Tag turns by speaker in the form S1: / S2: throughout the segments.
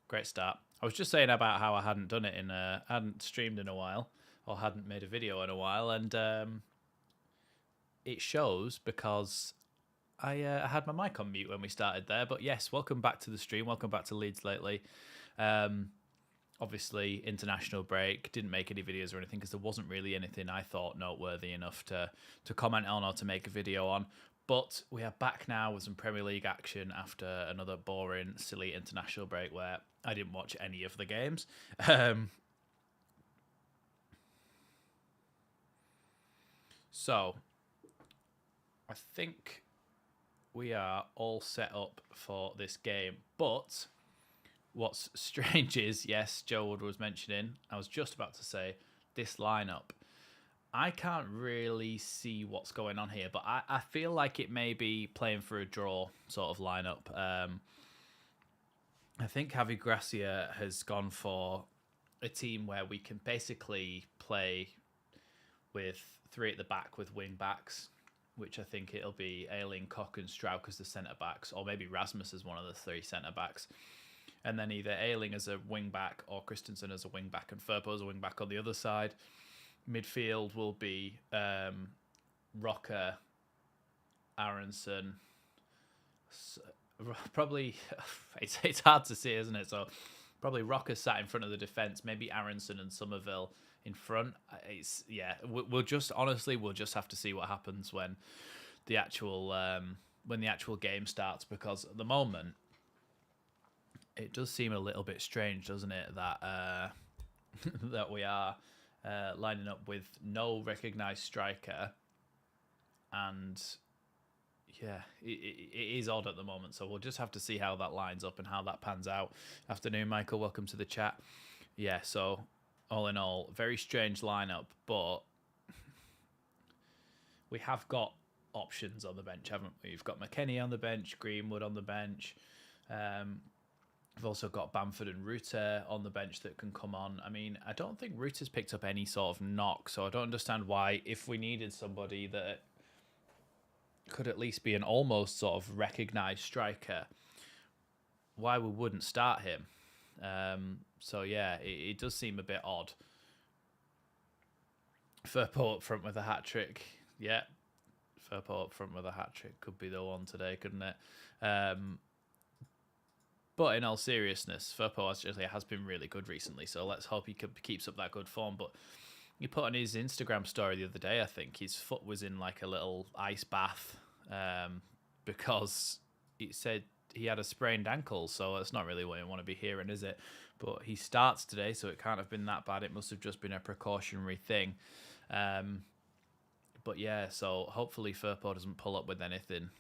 S1: Great start. I was just saying about how I hadn't done it hadn't streamed in a while, or hadn't made a video in a while, and it shows because I had my mic on mute when we started there. But yes, welcome back to the stream. Welcome back to Leeds Lately. Obviously, international break. Didn't make any videos or anything because there wasn't really anything I thought noteworthy enough to comment on or to make a video on. But we are back now with some Premier League action after another boring, silly international break where I didn't watch any of the games. So, I think we are all set up for this game. But what's strange is, yes, Joe Wood was mentioning, I was just about to say, this lineup. I can't really see what's going on here, but I feel like it may be playing for a draw sort of lineup. I think Javi Gracia has gone for a team where we can basically play with three at the back with wing backs, which I think it'll be Ayling, Koch and Strauch as the centre backs, or maybe Rasmus as one of the three centre backs. And then either Ayling as a wing back or Christensen as a wing back and Firpo as a wing back on the other side. Midfield will be Rocker, Aronson. Probably, it's hard to see, isn't it? So probably Rocker sat in front of the defence. Maybe Aronson and Somerville in front. We'll just have to see what happens when the actual game starts, because at the moment it does seem a little bit strange, doesn't it, that that we are lining up with no recognised striker, and yeah, it is odd at the moment. So we'll just have to see how that lines up and how that pans out. Afternoon, Michael. Welcome to the chat. Yeah, so all in all, very strange lineup, but we have got options on the bench, haven't we? We've got McKennie on the bench, Greenwood on the bench. We've also got Bamford and Rutter on the bench that can come on. I mean, I don't think Rutter's picked up any sort of knock, so I don't understand why, if we needed somebody that could at least be an almost sort of recognised striker, why we wouldn't start him. So yeah, it does seem a bit odd. Firpo up front with a hat-trick. Yeah, Firpo up front with a hat-trick could be the one today, couldn't it? But in all seriousness, Firpo has been really good recently, so let's hope he keeps up that good form. But he put on his Instagram story the other day, I think, his foot was in like a little ice bath because it said he had a sprained ankle, so that's not really what you want to be hearing, is it? But he starts today, so it can't have been that bad. It must have just been a precautionary thing. But yeah, so hopefully Firpo doesn't pull up with anything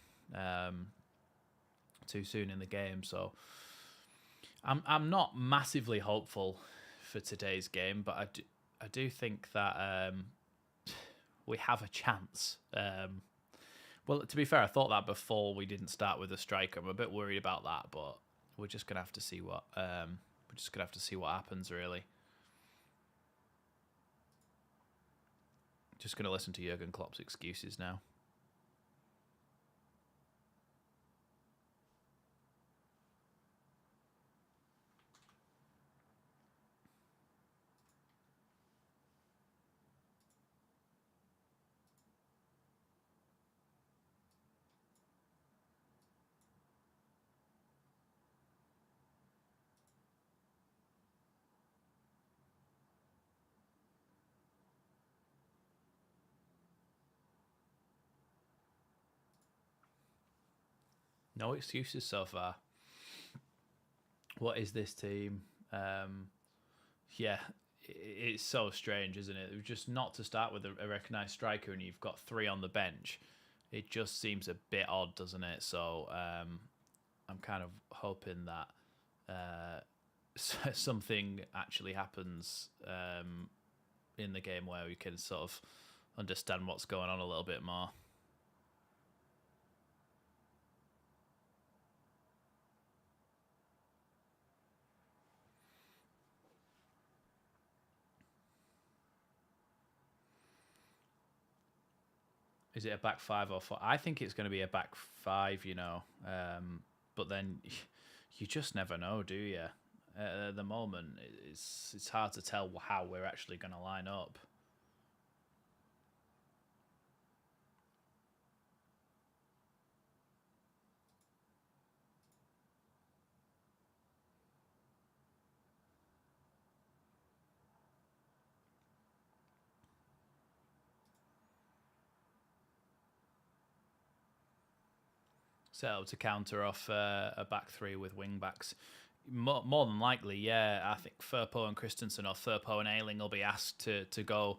S1: too soon in the game. So I'm not massively hopeful for today's game, but I do think that we have a chance. Well, to be fair, I thought that before we didn't start with a striker. I'm a bit worried about that, but we're just gonna have to see what happens, really. Just gonna listen to Jurgen Klopp's excuses now. No excuses so far. What is this team? Yeah, it's so strange, isn't it? Just not to start with a recognised striker and you've got three on the bench. It just seems a bit odd, doesn't it? So I'm kind of hoping that something actually happens in the game where we can sort of understand what's going on a little bit more. Is it a back five or four? I think it's going to be a back five, you know. But then you just never know, do you? at the moment. It's hard to tell how we're actually going to line up. Set up to counter off a back three with wing backs. More than likely, yeah. I think Firpo and Christensen or Firpo and Ayling will be asked to go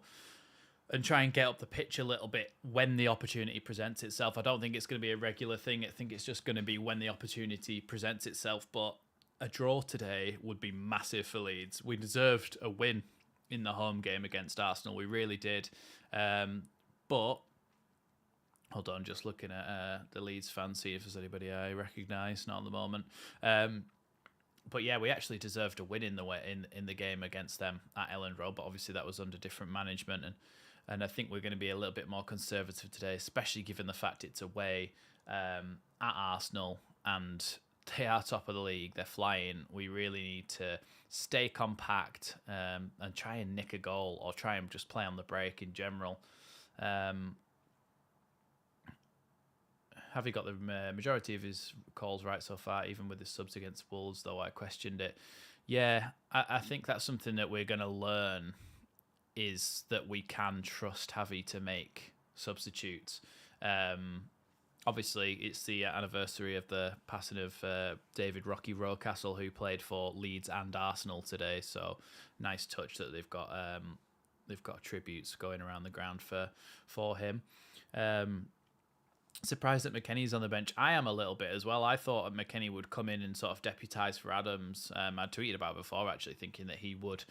S1: and try and get up the pitch a little bit when the opportunity presents itself. I don't think it's going to be a regular thing. I think it's just going to be when the opportunity presents itself. But a draw today would be massive for Leeds. We deserved a win in the home game against Arsenal. We really did. But hold on, just looking at the Leeds fans, see if there's anybody I recognise. Not at the moment. But yeah, we actually deserved a win in the game against them at Elland Road. But obviously that was under different management, and I think we're going to be a little bit more conservative today, especially given the fact it's away at Arsenal and they are top of the league. They're flying. We really need to stay compact and try and nick a goal or try and just play on the break in general. Have he got the majority of his calls right so far, even with his subs against Wolves, though I questioned it? Yeah, I think that's something that we're going to learn, is that we can trust Javi to make substitutes. Obviously, it's the anniversary of the passing of David Rocky Rocastle, who played for Leeds and Arsenal today, so nice touch that they've got tributes going around the ground for him. Surprised that McKennie's on the bench. I am a little bit as well. I thought McKennie would come in and sort of deputise for Adams. I tweeted about it before, actually, thinking that he would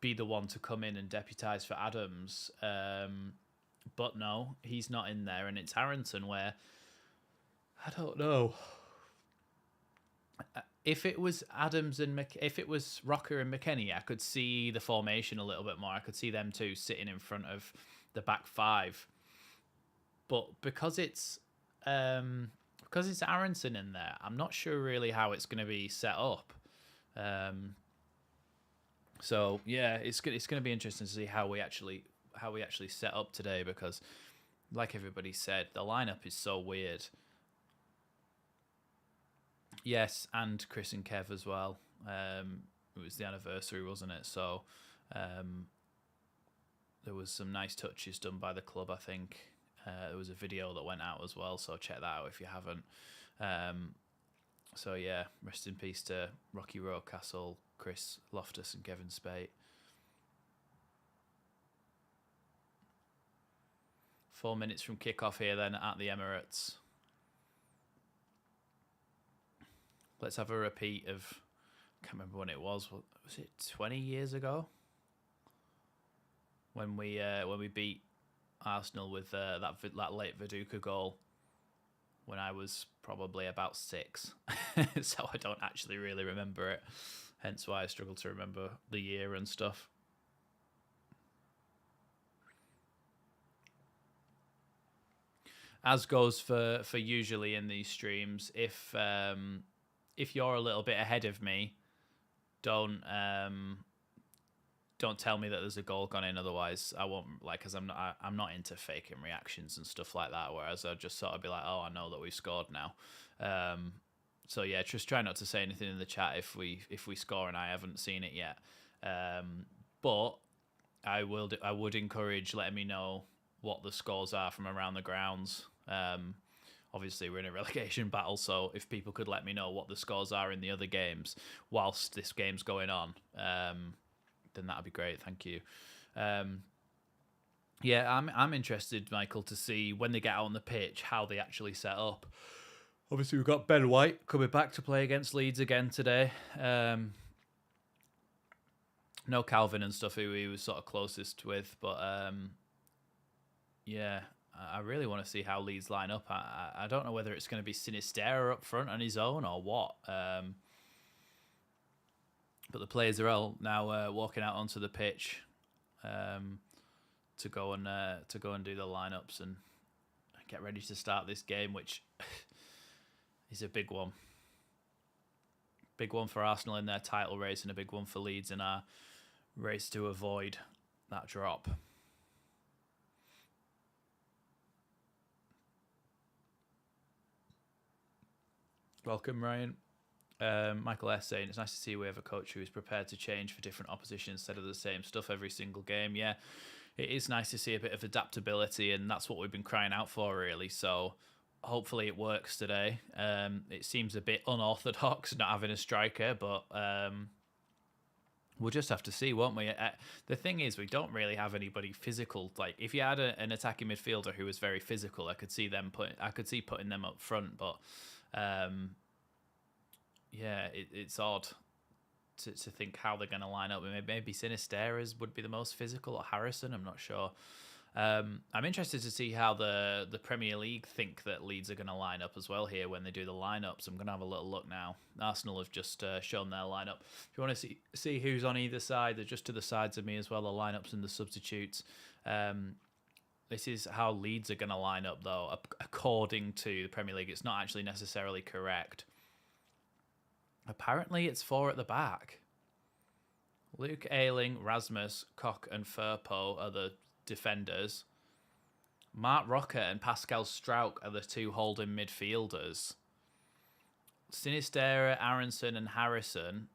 S1: be the one to come in and deputise for Adams. But no, he's not in there, and it's Aronson, where I don't know. If it was Adams and if it was Rocker and McKennie, I could see the formation a little bit more. I could see them two sitting in front of the back five. But because it's Aronson in there, I'm not sure really how it's going to be set up. So yeah, it's going to be interesting to see how we actually set up today, because, like everybody said, the lineup is so weird. Yes, and Chris and Kev as well. It was the anniversary, wasn't it? So there was some nice touches done by the club, I think. There was a video that went out as well, so check that out if you haven't. So yeah, rest in peace to Rocky Rocastle, Chris Loftus and Kevin Spate. 4 minutes from kickoff here then at the Emirates. Let's have a repeat of, I can't remember when it was it 20 years ago? When we beat Arsenal with that late Viduka goal when I was probably about 6. So I don't actually really remember it, hence why I struggle to remember the year and stuff. As goes for usually in these streams, if you're a little bit ahead of me, don't tell me that there's a goal gone in. Otherwise, I won't, because I'm not into faking reactions and stuff like that. Whereas I'd just sort of be like, oh, I know that we've scored now. So yeah, just try not to say anything in the chat if we score and I haven't seen it yet. But I would encourage letting me know what the scores are from around the grounds. Obviously, we're in a relegation battle, so if people could let me know what the scores are in the other games whilst this game's going on, then that'd be great. Thank you. Yeah, I'm interested, Michael, to see when they get out on the pitch how they actually set up. Obviously, we've got Ben White coming back to play against Leeds again today. No Calvin and stuff, who he was sort of closest with, but yeah, I really want to see how Leeds line up. I don't know whether it's going to be Sinisterra up front on his own or what. But the players are all now walking out onto the pitch to go and do the lineups and get ready to start this game, which is a big one. Big one for Arsenal in their title race and a big one for Leeds in our race to avoid that drop. Welcome, Ryan. Michael S. saying, it's nice to see we have a coach who is prepared to change for different opposition instead of the same stuff every single game. Yeah, it is nice to see a bit of adaptability, and that's what we've been crying out for, really. So hopefully it works today. It seems a bit unorthodox not having a striker, but we'll just have to see, won't we? The thing is, we don't really have anybody physical. Like, if you had an attacking midfielder who was very physical, I could see putting them up front, but yeah, it's odd to think how they're going to line up. Maybe Sinisterra's would be the most physical, or Harrison. I'm not sure. I'm interested to see how the Premier League think that Leeds are going to line up as well here when they do the lineups. I'm going to have a little look now. Arsenal have just shown their lineup. If you want to see who's on either side, they're just to the sides of me as well, the lineups and the substitutes. This is how Leeds are going to line up, though, according to the Premier League. It's not actually necessarily correct. Apparently, it's 4 at the back. Luke Ayling, Rasmus, Koch, and Firpo are the defenders. Mark Rocker and Pascal Strauch are the 2 holding midfielders. Sinisterra, Aronson, and Harrison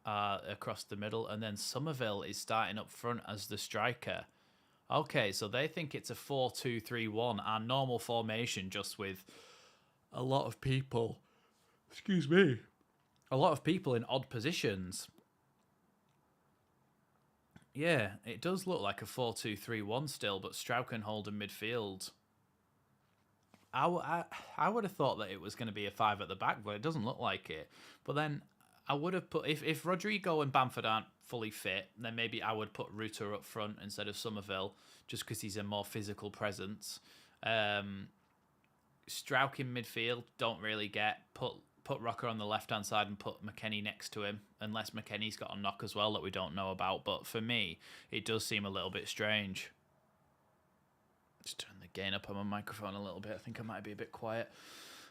S1: are across the middle, and then Somerville is starting up front as the striker. Okay, so they think it's a 4-2-3-1, our normal formation, just with a lot of people. Excuse me. A lot of people in odd positions. Yeah, it does look like a 4-2-3-1 still, but Strauch and hold in midfield. I would have thought that it was going to be a 5 at the back, but it doesn't look like it. But then I would have put, if Rodrigo and Bamford aren't fully fit, then maybe I would put Rutter up front instead of Somerville, just because he's a more physical presence. Strauch in midfield, don't really get. Put Rocker on the left-hand side and put McKennie next to him, unless McKennie's got a knock as well that we don't know about. But for me, it does seem a little bit strange. Just turn the gain up on my microphone a little bit. I think I might be a bit quiet.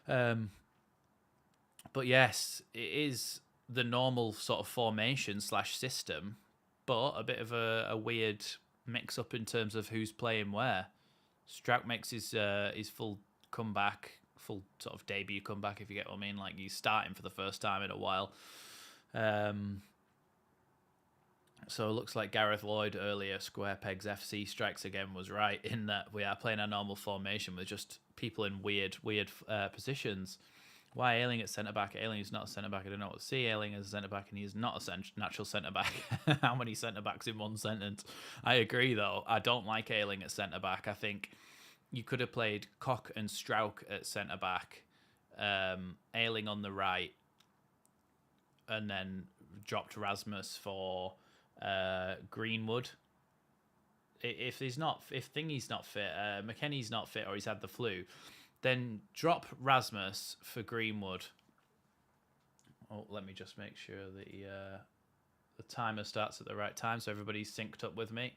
S1: But yes, it is the normal sort of formation / system, but a bit of a weird mix-up in terms of who's playing where. Strauch makes his full comeback, full sort of debut comeback, if you get what I mean. Like, he's starting for the first time in a while. So it looks like Gareth Lloyd earlier, Square Pegs FC Strikes Again, was right in that we are playing our normal formation with just people in weird positions. Why Ayling at centre-back? Ayling is not a centre-back. I don't know what to see. Ayling as a centre-back, and he is not a natural centre-back. How many centre-backs in one sentence? I agree, though. I don't like Ayling at centre-back. I think you could have played Koch and Strauch at centre-back, Ayling on the right, and then dropped Rasmus for Greenwood. If Thingy's not fit, McKennie's not fit, or he's had the flu, then drop Rasmus for Greenwood. Oh, let me just make sure the timer starts at the right time so everybody's synced up with me.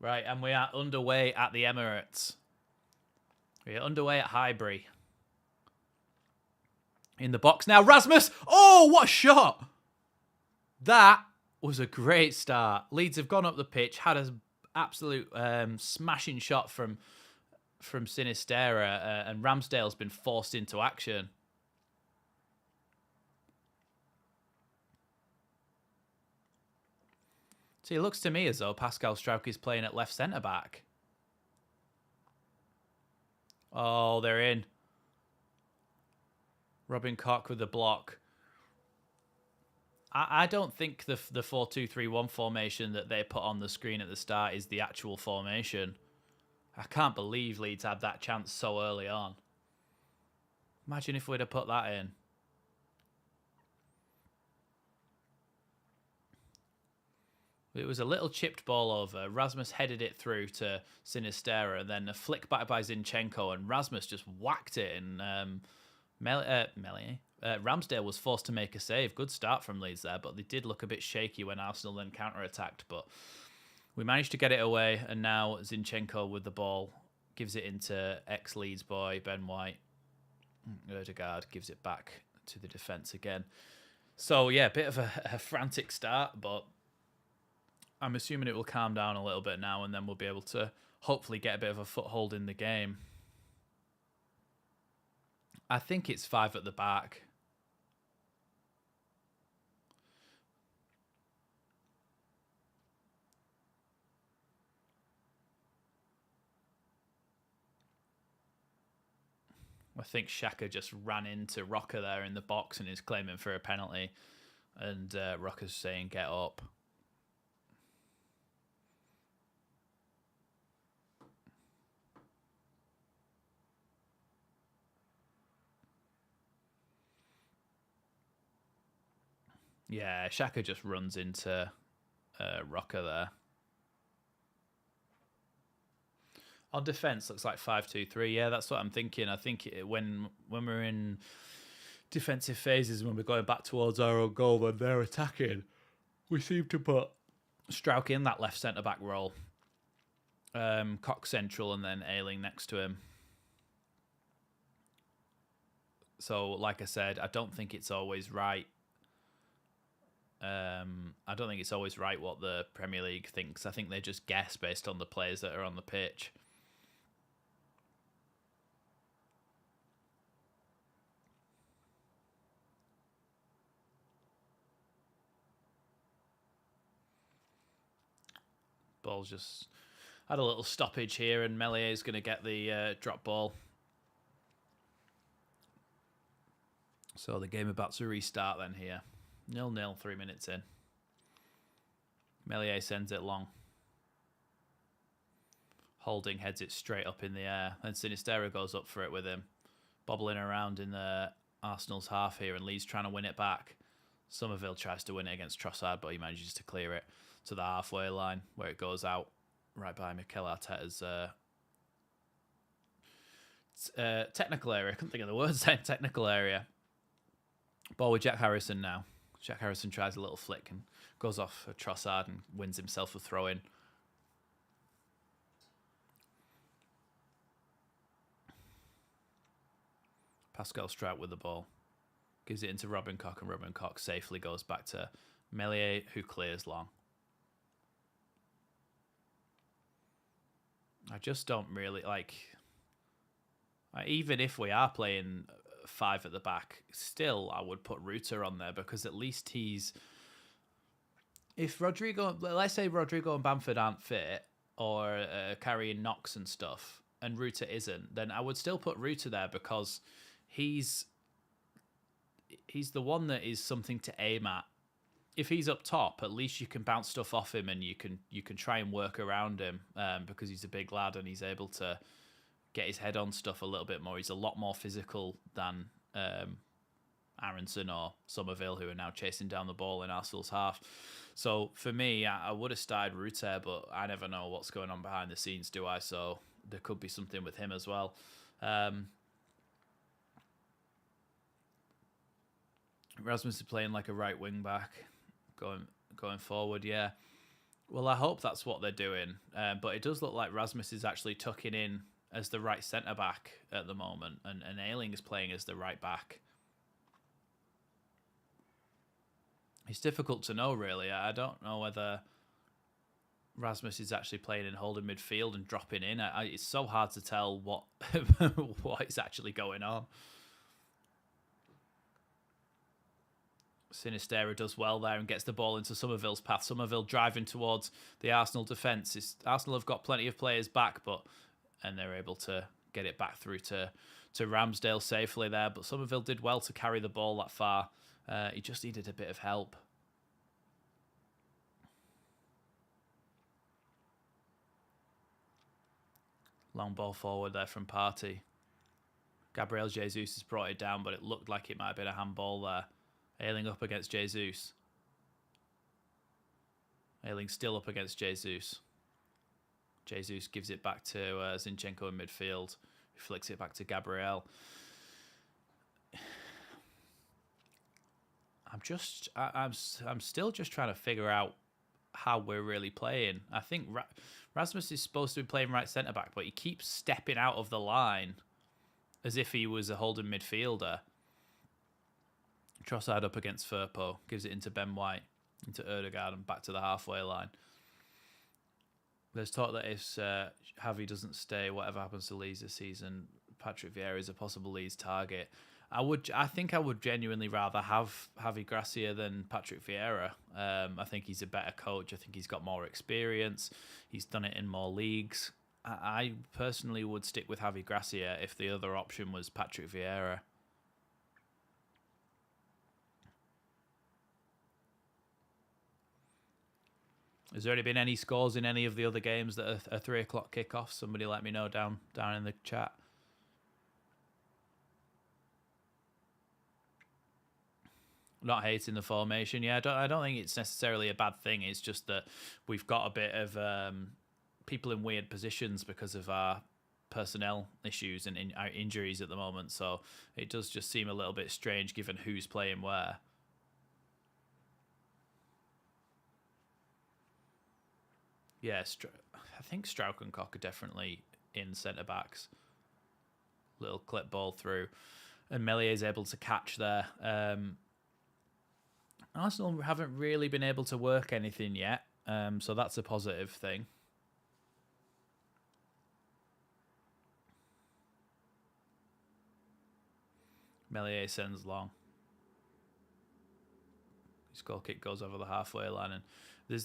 S1: Right, and we are underway at the Emirates. We are underway at Highbury. In the box now, Rasmus! Oh, what a shot! That was a great start. Leeds have gone up the pitch, had an absolute smashing shot from Sinisterra, and Ramsdale's been forced into action. See, it looks to me as though Pascal Strauch is playing at left centre-back. Oh, they're in. Robin Koch with the block. I don't think the 4-2-3-1 formation that they put on the screen at the start is the actual formation. I can't believe Leeds had that chance so early on. Imagine if we'd have put that in. It was a little chipped ball over. Rasmus headed it through to Sinisterra, and then a flick back by Zinchenko, and Rasmus just whacked it. And Ramsdale was forced to make a save. Good start from Leeds there, but they did look a bit shaky when Arsenal then counter-attacked. But we managed to get it away, and now Zinchenko with the ball gives it into ex-Leeds boy Ben White. Ødegaard gives it back to the defence again. So, yeah, a bit of a frantic start, but I'm assuming it will calm down a little bit now, and then we'll be able to hopefully get a bit of a foothold in the game. I think it's 5 at the back. I think Xhaka just ran into Rocker there in the box and is claiming for a penalty. And Rocker's saying, get up. Yeah, Xhaka just runs into Rocker there. On defence, looks like 5-2-3. Yeah, that's what I'm thinking. I think when we're in defensive phases, when we're going back towards our own goal, when they're attacking, we seem to put Strauch in that left centre-back role. Cox central and then Ayling next to him. So, like I said, I don't think it's always right. I don't think it's always right what the Premier League thinks. I think they just guess based on the players that are on the pitch. Ball's just had a little stoppage here, and Meslier is going to get the drop ball. So the game about to restart then here. 0-0, 3 minutes in. Meslier sends it long. Holding heads it straight up in the air. And Sinistera goes up for it with him. Bobbling around in the Arsenal's half here, and Leeds trying to win it back. Somerville tries to win it against Trossard, but he manages to clear it to the halfway line, where it goes out right by Mikel Arteta's technical area. I couldn't think of the words then. Technical area. Ball with Jack Harrison now. Jack Harrison tries a little flick and goes off a Trossard and wins himself a throw-in. Pascal Strout with the ball. Gives it into Robin Koch, and Robin Koch safely goes back to Meslier, who clears long. I just don't really like... Even if we are playing 5 at the back, still I would put Ruta on there, because at least he's... If Rodrigo... Let's say Rodrigo and Bamford aren't fit, or carrying knocks and stuff, and Ruta isn't, then I would still put Ruta there, because he's the one that is something to aim at. If he's up top, at least you can bounce stuff off him, and you can try and work around him, because he's a big lad and he's able to get his head on stuff a little bit more. He's a lot more physical than Aronson or Somerville, who are now chasing down the ball in Arsenal's half. So for me, I would have started Ruter, but I never know what's going on behind the scenes, do I? So there could be something with him as well. Rasmus is playing like a right wing back, going forward. Yeah. Well, I hope that's what they're doing. But it does look like Rasmus is actually tucking in as the right centre back at the moment, and Ayling is playing as the right back. It's difficult to know, really. I don't know whether Rasmus is actually playing in holding midfield and dropping in. It's so hard to tell what what is actually going on. Sinistera does well there and gets the ball into Somerville's path. Somerville driving towards the Arsenal defence. Arsenal have got plenty of players back, and they're able to get it back through to Ramsdale safely there. But Somerville did well to carry the ball that far. He just needed a bit of help. Long ball forward there from Partey. Gabriel Jesus has brought it down, but it looked like it might have been a handball there. Ayling up against Jesus. Ayling still up against Jesus. Jesus gives it back to Zinchenko in midfield, who flicks it back to Gabriel. I'm still just trying to figure out how we're really playing. I think Rasmus is supposed to be playing right centre back, but he keeps stepping out of the line as if he was a holding midfielder. Trossard up against Firpo, gives it into Ben White, into Ødegaard, and back to the halfway line. There's talk that if Javi doesn't stay, whatever happens to Leeds this season, Patrick Vieira is a possible Leeds target. I think I would genuinely rather have Javi Gracia than Patrick Vieira. I think he's a better coach. I think he's got more experience. He's done it in more leagues. I personally would stick with Javi Gracia if the other option was Patrick Vieira. Has there already been any scores in any of the other games that are 3 o'clock kickoffs? Somebody let me know down in the chat. Not hating the formation. Yeah, I don't think it's necessarily a bad thing. It's just that we've got a bit of people in weird positions because of our personnel issues and our injuries at the moment. So it does just seem a little bit strange given who's playing where. Yeah, I think Strauch and Koch are definitely in centre-backs. Little clip ball through. And Meslier is able to catch there. Arsenal haven't really been able to work anything yet, so that's a positive thing. Meslier sends long. His goal kick goes over the halfway line, and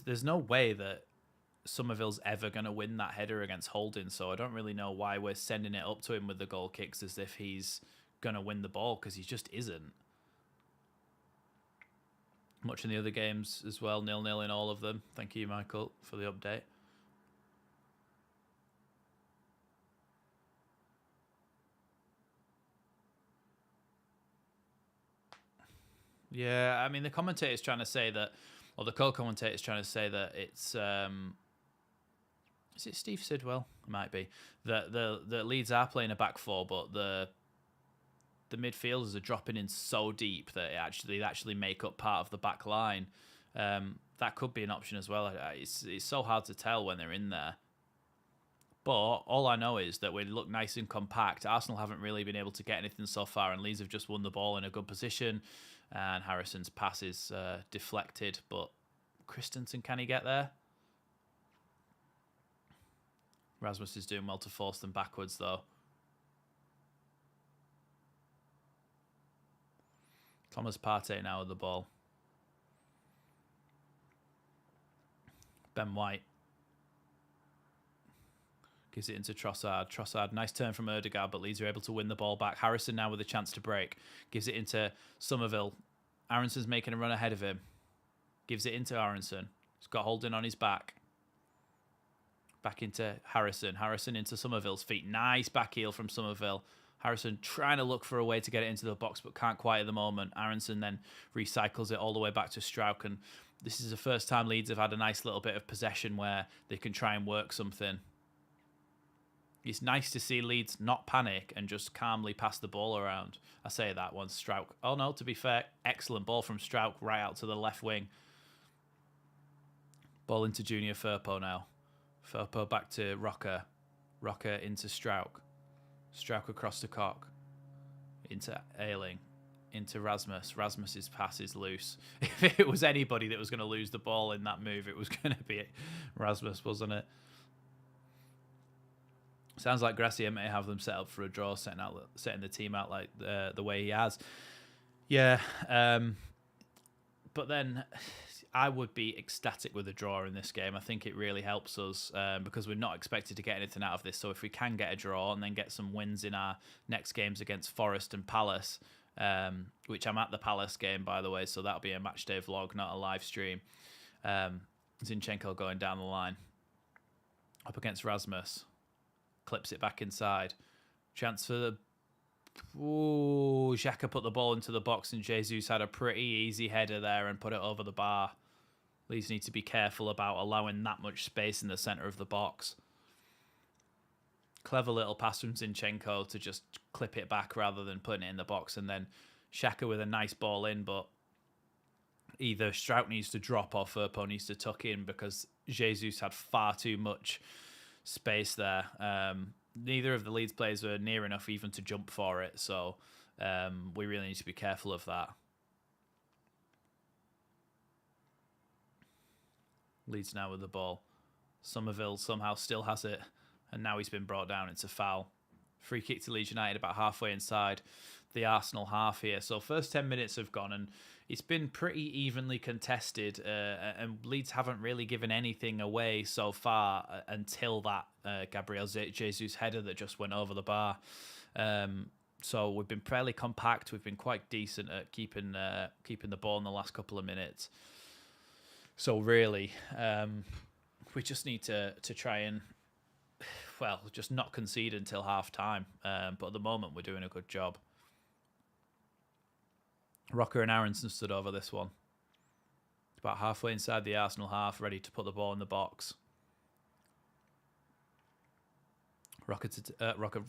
S1: there's no way that Somerville's ever going to win that header against Holding, so I don't really know why we're sending it up to him with the goal kicks as if he's going to win the ball, because he just isn't. Much in the other games as well, 0-0 in all of them. Thank you, Michael, for the update. Yeah, I mean, the commentator's trying to say that, or the co-commentator's trying to say that it's... is it Steve Sidwell? It might be. The Leeds are playing a back four, but the midfielders are dropping in so deep that they actually make up part of the back line. That could be an option as well. It's so hard to tell when they're in there. But all I know is that we look nice and compact. Arsenal haven't really been able to get anything so far, and Leeds have just won the ball in a good position. And Harrison's pass is deflected, but Christensen, can he get there? Rasmus is doing well to force them backwards, though. Thomas Partey now with the ball. Ben White gives it into Trossard. Trossard, nice turn from Ødegaard, but Leeds are able to win the ball back. Harrison now with a chance to break. Gives it into Somerville. Aronson's making a run ahead of him. Gives it into Aronson. He's got Holding on his back. Back into Harrison. Harrison into Somerville's feet. Nice back heel from Somerville. Harrison trying to look for a way to get it into the box, but can't quite at the moment. Aronson then recycles it all the way back to Strauch. And this is the first time Leeds have had a nice little bit of possession where they can try and work something. It's nice to see Leeds not panic and just calmly pass the ball around. I say that once Strauch. Oh no, to be fair, excellent ball from Strauch right out to the left wing. Ball into Junior Firpo now. Firpo back to Rocker. Rocker into Strauch. Strauch across to Koch. Into Ayling. Into Rasmus. Rasmus's pass is loose. If it was anybody that was going to lose the ball in that move, it was going to be Rasmus, wasn't it? Sounds like Gracia may have them set up for a draw, setting the team out like the way he has. Yeah, but then I would be ecstatic with a draw in this game. I think it really helps us because we're not expected to get anything out of this. So if we can get a draw and then get some wins in our next games against Forest and Palace, which I'm at the Palace game, by the way, so that'll be a match day vlog, not a live stream. Zinchenko going down the line. Up against Rasmus. Clips it back inside. Chance for the... Ooh, Xhaka put the ball into the box and Jesus had a pretty easy header there and put it over the bar. Leeds need to be careful about allowing that much space in the centre of the box. Clever little pass from Zinchenko to just clip it back rather than putting it in the box. And then Xhaka with a nice ball in, but either Strauch needs to drop or Firpo needs to tuck in because Jesus had far too much space there. Neither of the Leeds players were near enough even to jump for it, so we really need to be careful of that. Leeds now with the ball. Somerville somehow still has it, and now he's been brought down. It's a foul. Free kick to Leeds United about halfway inside the Arsenal half here. So first 10 minutes have gone, and it's been pretty evenly contested, and Leeds haven't really given anything away so far until that Gabriel Jesus header that just went over the bar. So we've been fairly compact. We've been quite decent at keeping the ball in the last couple of minutes. So really, we just need to try and, well, just not concede until half time. But at the moment, we're doing a good job. Rocker and Aronson stood over this one. About halfway inside the Arsenal half, ready to put the ball in the box. Rocker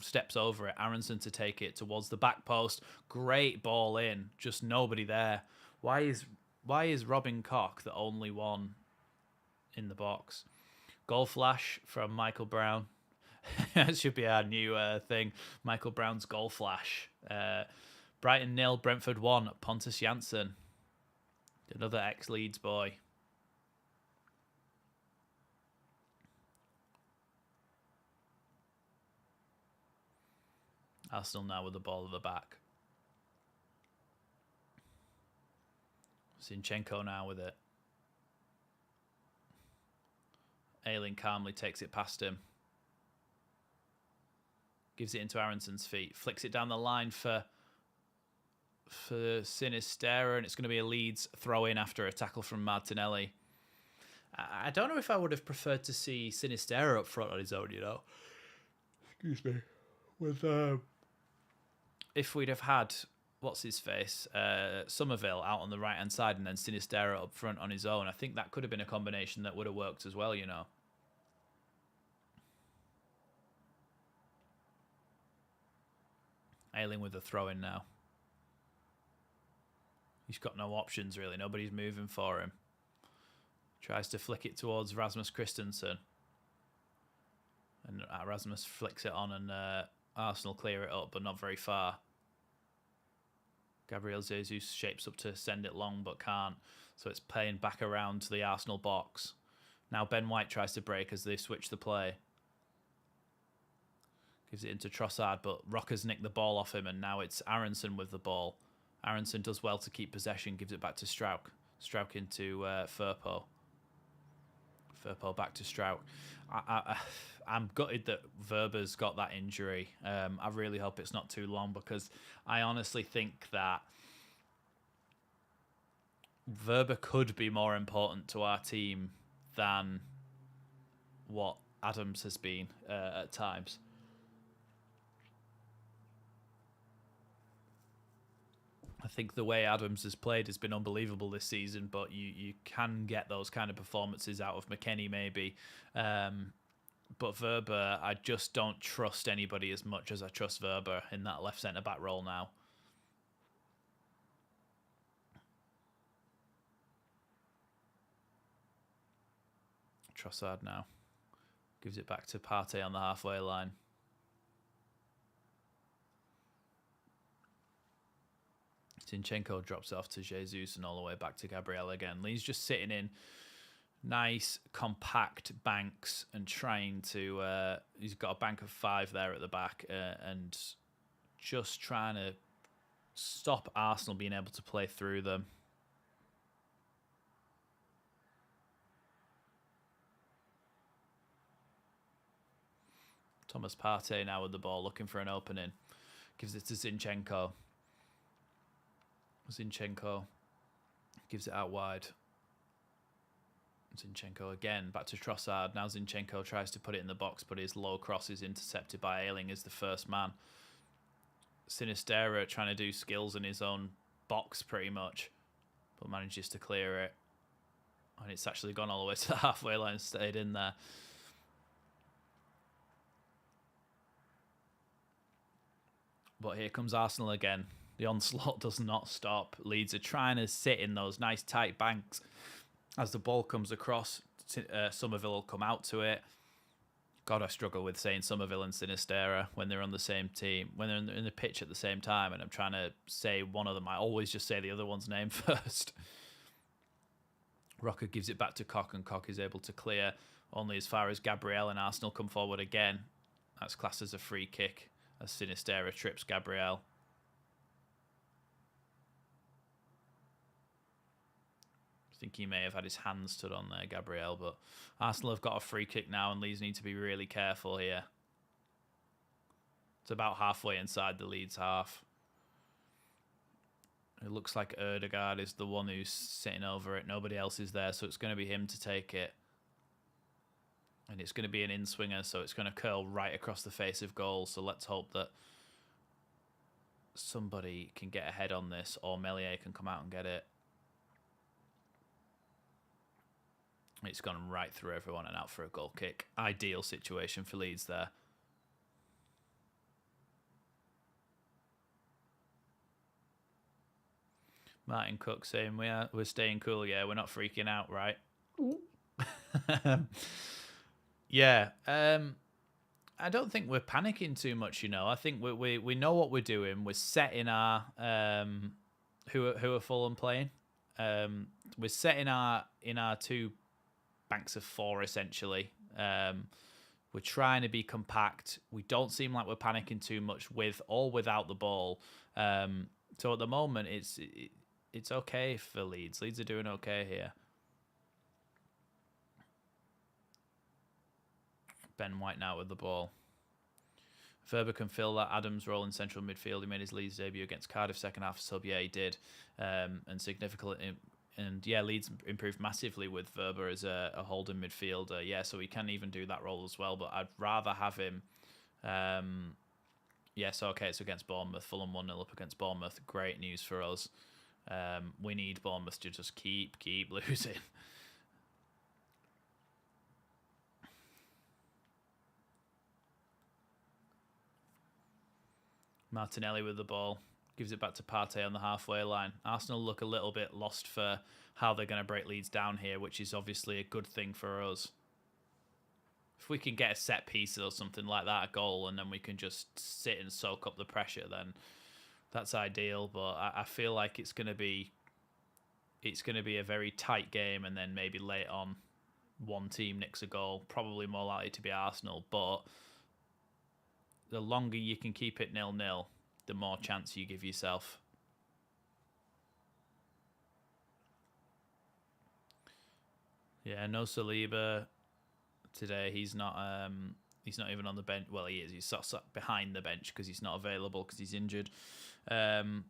S1: steps over it. Aronson to take it towards the back post. Great ball in. Just nobody there. Why is Robin Koch the only one in the box? Goal flash from Michael Brown. That should be our new thing. Michael Brown's goal flash. Brighton 0, Brentford 1. Pontus Jansson, another ex-Leeds boy. Arsenal now with the ball at the back. Zinchenko now with it. Ayling calmly takes it past him. Gives it into Aronson's feet. Flicks it down the line for Sinistera, and it's going to be a Leeds throw-in after a tackle from Martinelli. I don't know if I would have preferred to see Sinistera up front on his own, you know. Excuse me. With if we'd have had, what's his face, Somerville out on the right-hand side and then Sinistera up front on his own, I think that could have been a combination that would have worked as well, you know. Ayling with the throw-in now. He's got no options, really. Nobody's moving for him. Tries to flick it towards Rasmus Christensen. And Rasmus flicks it on, and Arsenal clear it up, but not very far. Gabriel Jesus shapes up to send it long, but can't. So it's playing back around to the Arsenal box. Now Ben White tries to break as they switch the play. Gives it into Trossard, but Rocker's nicked the ball off him, and now it's Aronson with the ball. Aronson does well to keep possession, gives it back to Strauch. Strauch into Firpo. Firpo back to Strauch. I'm gutted that Verber's got that injury. I really hope it's not too long, because I honestly think that Verber could be more important to our team than what Adams has been at times. I think the way Adams has played has been unbelievable this season, but you can get those kind of performances out of McKennie maybe. But Verber, I just don't trust anybody as much as I trust Verber in that left centre-back role now. Trossard now. Gives it back to Partey on the halfway line. Zinchenko drops it off to Jesus and all the way back to Gabriel again. Lee's just sitting in nice, compact banks and trying to... he's got a bank of 5 there at the back and just trying to stop Arsenal being able to play through them. Thomas Partey now with the ball, looking for an opening. Gives it to Zinchenko. Zinchenko gives it out wide. Zinchenko again, back to Trossard. Now Zinchenko tries to put it in the box, but his low cross is intercepted by Ayling as the first man. Sinistera trying to do skills in his own box pretty much, but manages to clear it. And it's actually gone all the way to the halfway line and stayed in there. But here comes Arsenal again. The onslaught does not stop. Leeds are trying to sit in those nice tight banks. As the ball comes across, Somerville will come out to it. God, I struggle with saying Somerville and Sinistera when they're on the same team, when they're in the pitch at the same time, and I'm trying to say one of them. I always just say the other one's name first. Rocker gives it back to Cock, and Cock is able to clear only as far as Gabriel, and Arsenal come forward again. That's classed as a free kick as Sinistera trips Gabriel. I think he may have had his hand stood on there, Gabriel, but Arsenal have got a free kick now, and Leeds need to be really careful here. It's about halfway inside the Leeds half. It looks like Ødegaard is the one who's sitting over it. Nobody else is there, so it's going to be him to take it. And it's going to be an in-swinger, so it's going to curl right across the face of goal. So let's hope that somebody can get ahead on this, or Melier can come out and get it. It's gone right through everyone and out for a goal kick. Ideal situation for Leeds there. Martin Cook saying we're staying cool. Yeah, we're not freaking out, right? Yeah. I don't think we're panicking too much. I think we know what we're doing. We're setting our who are Fulham playing. We're setting in our two banks of four essentially. We're trying to be compact. We don't seem like we're panicking too much with or without the ball. So at the moment, it's okay for Leeds. Leeds are doing okay here. Ben White now with the ball. Verber can fill that Adams role in central midfield. He made his Leeds debut against Cardiff second half sub. Yeah, he did. And significantly. And yeah, Leeds improved massively with Verber as a holding midfielder. Yeah, so he can even do that role as well. But I'd rather have him. Yeah, so okay, it's against Bournemouth. Fulham 1-0 up against Bournemouth. Great news for us. We need Bournemouth to just keep losing. Martinelli with the ball. Gives it back to Partey on the halfway line. Arsenal look a little bit lost for how they're going to break Leeds down here, which is obviously a good thing for us. If we can get a set piece or something like that, a goal, and then we can just sit and soak up the pressure, then that's ideal. But I feel like it's going to be a very tight game, and then maybe late on, one team nicks a goal. Probably more likely to be Arsenal, but the longer you can keep it 0-0, the more chance you give yourself. Yeah, no Saliba today. He's not even on the bench. Well, he is. He's sat behind the bench because he's not available because he's injured. And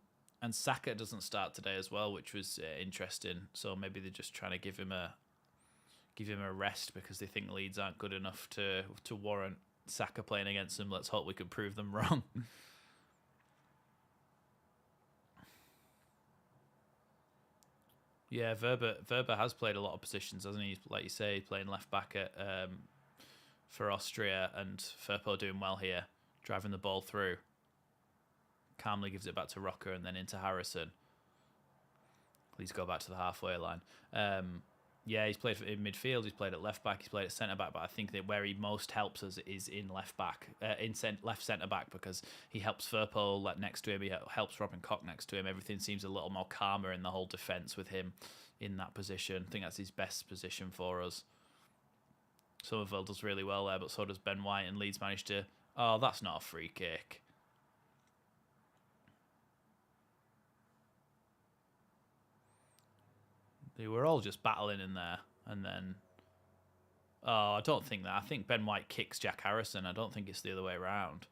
S1: Saka doesn't start today as well, which was interesting. So maybe they're just trying to give him a rest because they think Leeds aren't good enough to warrant Saka playing against them. Let's hope we can prove them wrong. Yeah, Verber has played a lot of positions, hasn't he? Like you say, playing left back at for Austria, and Firpo doing well here, driving the ball through. Calmly gives it back to Rocker and then into Harrison. Please go back to the halfway line. Yeah, he's played in midfield. He's played at left back. He's played at centre back. But I think that where he most helps us is in left back, left centre back, because he helps Firpo next to him. He helps Robin Koch next to him. Everything seems a little more calmer in the whole defence with him in that position. I think that's his best position for us. Somerville does really well there, but so does Ben White. And Leeds managed to. Oh, that's not a free kick. They were all just battling in there, and then... Oh, I don't think that. I think Ben White kicks Jack Harrison. I don't think it's the other way around.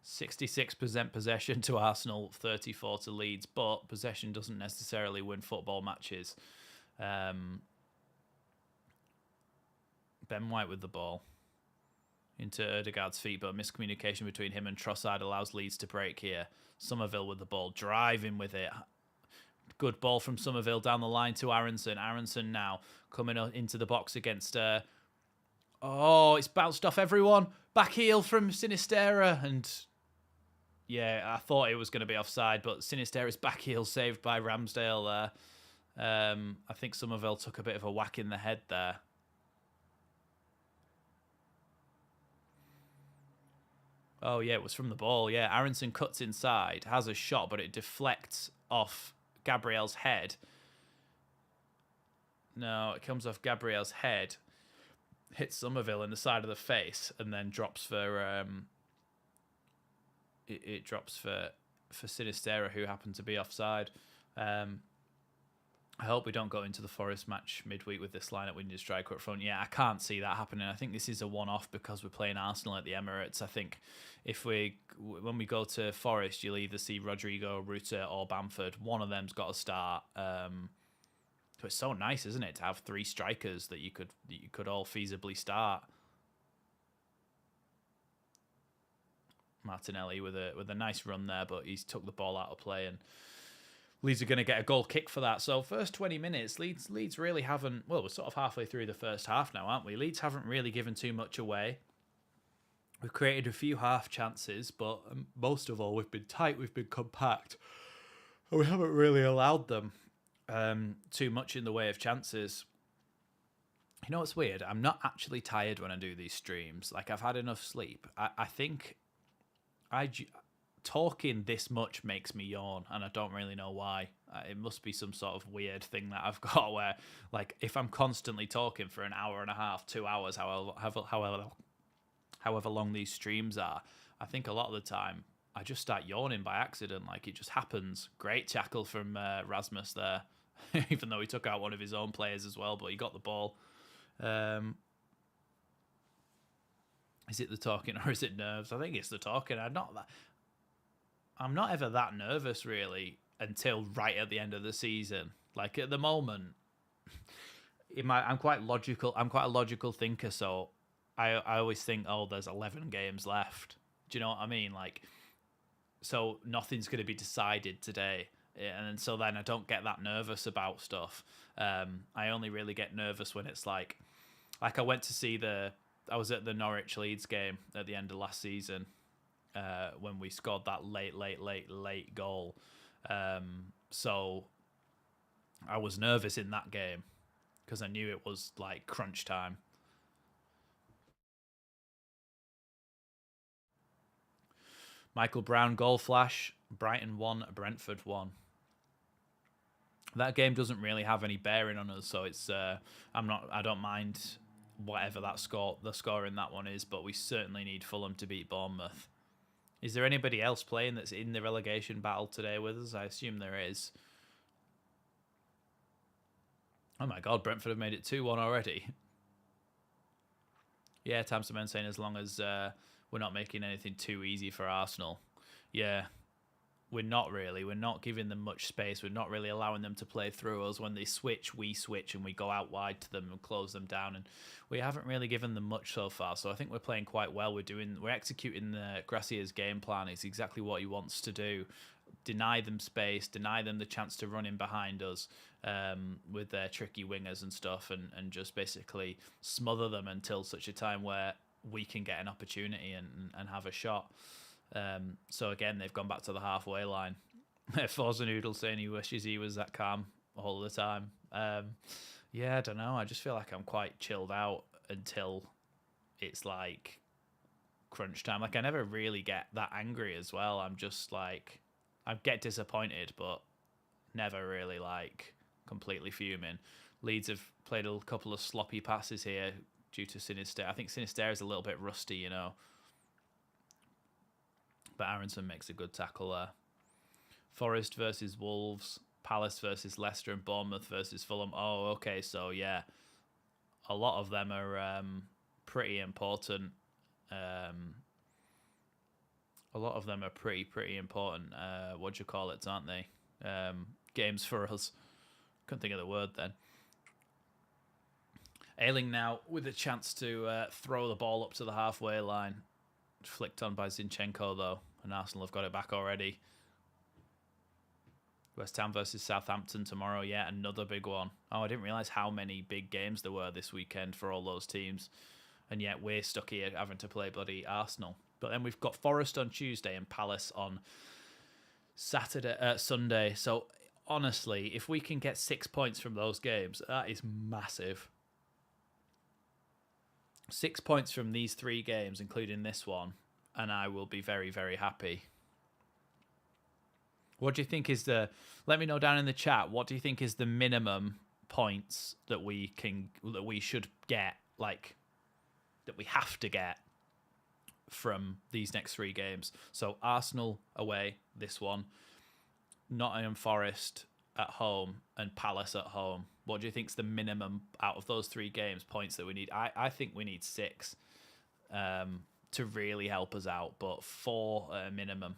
S1: 66% possession to Arsenal, 34 to Leeds, but possession doesn't necessarily win football matches. Ben White with the ball into Ødegaard's feet, but miscommunication between him and Trossard allows Leeds to break here. Somerville with the ball, driving with it. Good ball from Somerville down the line to Aronson. Aronson now coming into the box against... Oh, it's bounced off everyone. Back heel from Sinistera. And yeah, I thought it was going to be offside, but Sinistera's back heel saved by Ramsdale there. I think Somerville took a bit of a whack in the head there. Oh, yeah, it was from the ball. Yeah, Aronson cuts inside, has a shot, but it deflects off Gabriel's head. No, it comes off Gabriel's head, hits Somerville in the side of the face, and then drops for it drops for Sinistera, who happened to be offside. I hope we don't go into the Forest match midweek with this lineup. We need a striker up front. Yeah, I can't see that happening. I think this is a one-off because we're playing Arsenal at the Emirates. I think when we go to Forest, you'll either see Rodrigo, Ruta, or Bamford. One of them's got to start. So it's so nice, isn't it, to have three strikers that you could all feasibly start. Martinelli with a nice run there, but he's took the ball out of play, and Leeds are going to get a goal kick for that. So first 20 minutes, Leeds really haven't... Well, we're sort of halfway through the first half now, aren't we? Leeds haven't really given too much away. We've created a few half chances, but most of all, we've been tight, we've been compact. And we haven't really allowed them too much in the way of chances. You know what's weird? I'm not actually tired when I do these streams. Like, I've had enough sleep. I think talking this much makes me yawn, and I don't really know why. It must be some sort of weird thing that I've got where, like, if I'm constantly talking for an hour and a half, 2 hours, however long these streams are, I think a lot of the time I just start yawning by accident. Like, it just happens. Great tackle from Rasmus there, even though he took out one of his own players as well, but he got the ball. Is it the talking or is it nerves? I think it's the talking. I'm not ever that nervous, really, until right at the end of the season. Like, at the moment, I'm quite logical. I'm quite a logical thinker, so I always think, oh, there's 11 games left. Do you know what I mean? Like, so nothing's going to be decided today. And so then I don't get that nervous about stuff. I only really get nervous when it's like I went to see I was at the Norwich Leeds game at the end of last season. When we scored that late goal. So I was nervous in that game because I knew it was like crunch time. Michael Brown goal flash. Brighton 1, Brentford 1. That game doesn't really have any bearing on us, so it's I don't mind whatever the score in that one is, but we certainly need Fulham to beat Bournemouth. Is there anybody else playing that's in the relegation battle today with us? I assume there is. Oh my God, Brentford have made it 2-1 already. Yeah, Tamsaman saying as long as we're not making anything too easy for Arsenal. Yeah, we're not really. We're not giving them much space. We're not really allowing them to play through us. When they switch, we switch and we go out wide to them and close them down. And we haven't really given them much so far. So I think we're playing quite well. We're executing Gracia's game plan. It's exactly what he wants to do. Deny them space, deny them the chance to run in behind us with their tricky wingers and stuff, and just basically smother them until such a time where we can get an opportunity and have a shot. So again, they've gone back to the halfway line. Forza Noodle saying he wishes he was that calm all the time. Yeah, I don't know. I just feel like I'm quite chilled out until it's like crunch time. Like, I never really get that angry as well. I'm just like, I get disappointed, but never really like completely fuming. Leeds have played a couple of sloppy passes here due to Sinister. I think Sinister is a little bit rusty, you know. But Aronson makes a good tackle there. Forest versus Wolves, Palace versus Leicester, and Bournemouth versus Fulham. Oh, okay, so yeah, a lot of them are pretty important. A lot of them are pretty important. What do you call it, aren't they? Games for us. Couldn't think of the word then. Ayling now with a chance to throw the ball up to the halfway line. Flicked on by Zinchenko, though, and Arsenal have got it back already. West Ham versus Southampton tomorrow. Yeah, another big one. Oh, I didn't realise how many big games there were this weekend for all those teams. And yet we're stuck here having to play bloody Arsenal. But then we've got Forest on Tuesday and Palace on Sunday. So, honestly, if we can get 6 points from those games, that is massive. 6 points from these 3 games, including this one, and I will be very, very happy. What do you think is the? Let me know down in the chat. What do you think is the minimum points that we should get, like that we have to get from these next 3 games? So Arsenal away, this one, Nottingham Forest at home, and Palace at home. What do you think is the minimum out of those 3 games points that we need? I think we need 6 to really help us out, but 4 at a minimum.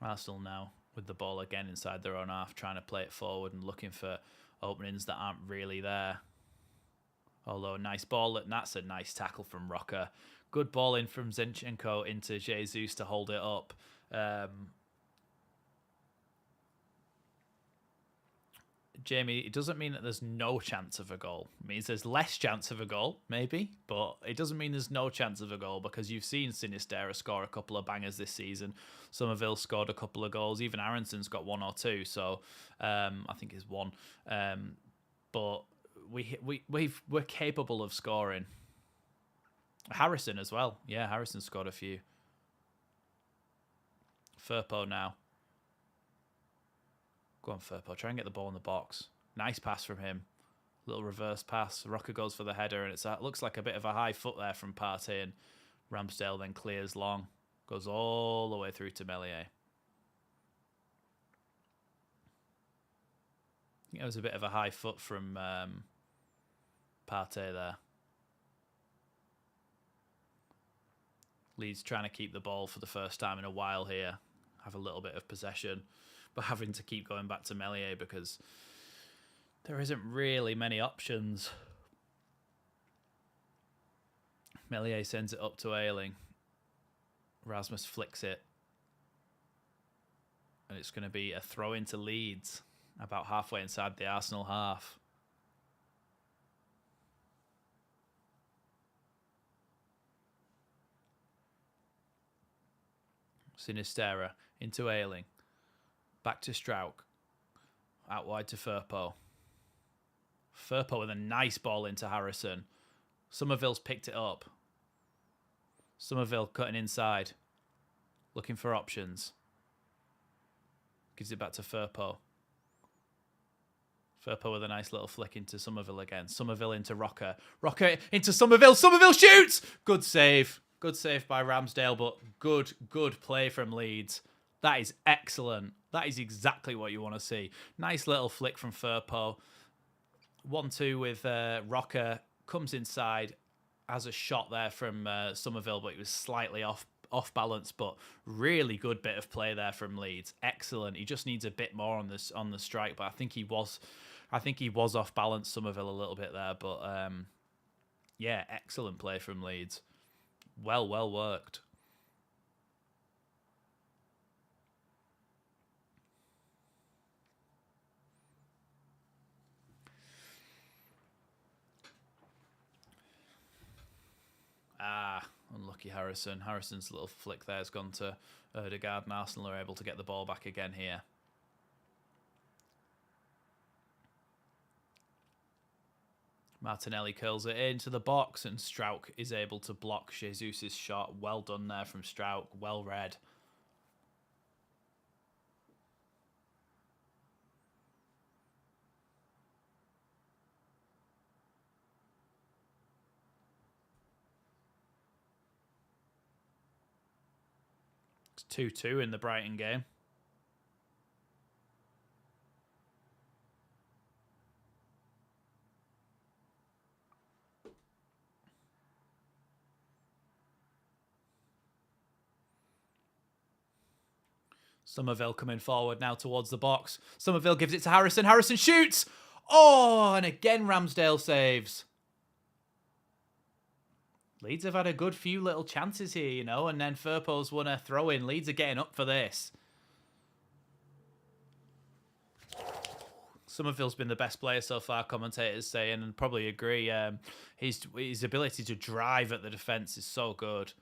S1: Arsenal now with the ball again inside their own half, trying to play it forward and looking for openings that aren't really there. Although, nice ball. That's a nice tackle from Rocker. Good ball in from Zinchenko into Jesus to hold it up. Jamie, it doesn't mean that there's no chance of a goal. It means there's less chance of a goal, maybe, but it doesn't mean there's no chance of a goal, because you've seen Sinistera score a couple of bangers this season. Somerville scored a couple of goals. Even Aronson's got 1 or 2, so I think it's 1. But we're capable of scoring. Harrison as well. Yeah, Harrison scored a few. Firpo now. Go on, Firpo. Try and get the ball in the box. Nice pass from him. Little reverse pass. Rocker goes for the header, and it looks like a bit of a high foot there from Partey, and Ramsdale then clears long. Goes all the way through to Meslier. I think it was a bit of a high foot from Partey there. Leeds trying to keep the ball for the first time in a while here. Have a little bit of possession, but having to keep going back to Meslier because there isn't really many options. Meslier sends it up to Ayling. Rasmus flicks it. And it's going to be a throw into Leeds, about halfway inside the Arsenal half. Sinistera into Ayling. Back to Strauch. Out wide to Firpo. Firpo with a nice ball into Harrison. Somerville's picked it up. Somerville cutting inside. Looking for options. Gives it back to Firpo. Firpo with a nice little flick into Somerville again. Somerville into Rocker. Rocker into Somerville. Somerville shoots! Good save. Good save by Ramsdale, but good play from Leeds. That is excellent. That is exactly what you want to see. Nice little flick from Firpo. 1-2 with Rocker. Comes inside. Has a shot there from Somerville, but it was slightly off balance, but really good bit of play there from Leeds. Excellent. He just needs a bit more on the strike, but I think he was off balance, Somerville, a little bit there, but yeah, excellent play from Leeds. Well worked. Unlucky Harrison. Harrison's little flick there has gone to Ødegaard, and Arsenal are able to get the ball back again here. Martinelli curls it into the box, and Strauch is able to block Jesus' shot. Well done there from Strauch. Well read. It's 2-2 in the Brighton game. Somerville coming forward now towards the box. Somerville gives it to Harrison. Harrison shoots! Oh, and again Ramsdale saves. Leeds have had a good few little chances here, you know, and then Firpo's won a throw-in. Leeds are getting up for this. Somerville's been the best player so far, commentators say, and probably agree. His ability to drive at the defence is so good.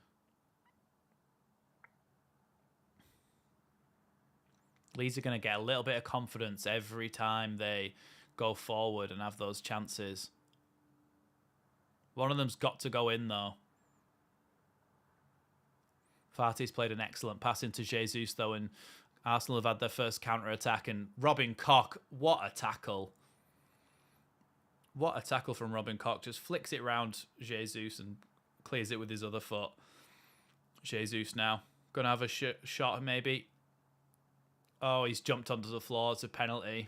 S1: Leeds are going to get a little bit of confidence every time they go forward and have those chances. One of them's got to go in, though. Farty's played an excellent pass into Jesus, though, and Arsenal have had their first counter-attack. And Robin Koch, what a tackle. What a tackle from Robin Koch. Just flicks it round Jesus and clears it with his other foot. Jesus now. Going to have a shot, maybe. Oh, he's jumped onto the floor. It's a penalty.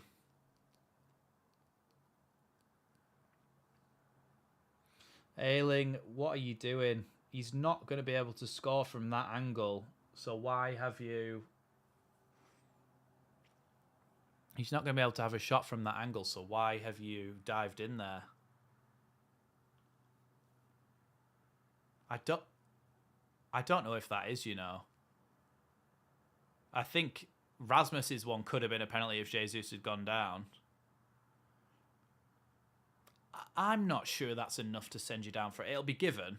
S1: Ayling, what are you doing? He's not going to be able to score from that angle. So why have you... He's not going to be able to have a shot from that angle. So why have you dived in there? I don't know if that is, you know. I think Rasmus's one could have been a penalty if Jesus had gone down. I'm not sure that's enough to send you down for it. It'll be given.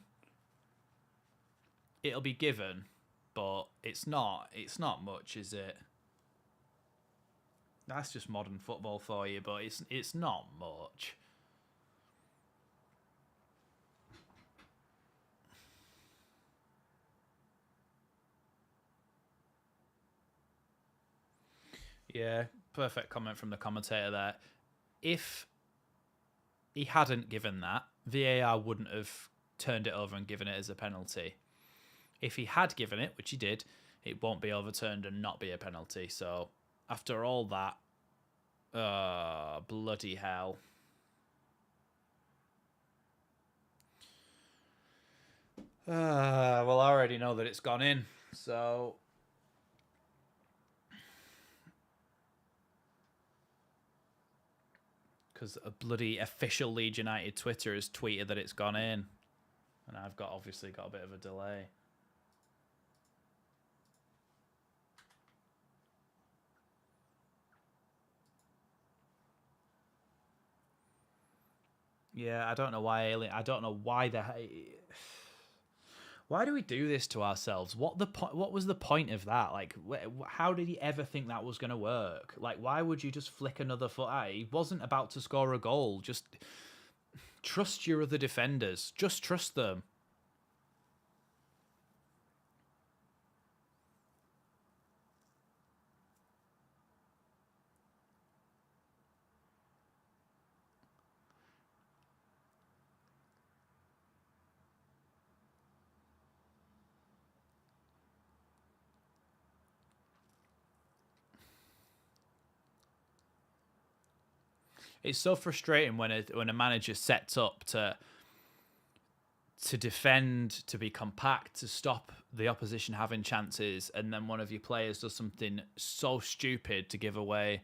S1: It'll be given, but it's not much, is it? That's just modern football for you, but it's not much. Yeah, perfect comment from the commentator there. If he hadn't given that, VAR wouldn't have turned it over and given it as a penalty. If he had given it, which he did, it won't be overturned and not be a penalty. So after all that, bloody hell. Well, I already know that it's gone in, so... Because a bloody official Leeds United Twitter has tweeted that it's gone in. And I've obviously got a bit of a delay. Yeah, I don't know why I don't know why why do we do this to ourselves? What was the point of that? Like, how did he ever think that was going to work? Like, why would you just flick another foot at it? He wasn't about to score a goal. Just trust your other defenders. Just trust them. It's so frustrating when a manager sets up to defend, to be compact, to stop the opposition having chances, and then one of your players does something so stupid to give away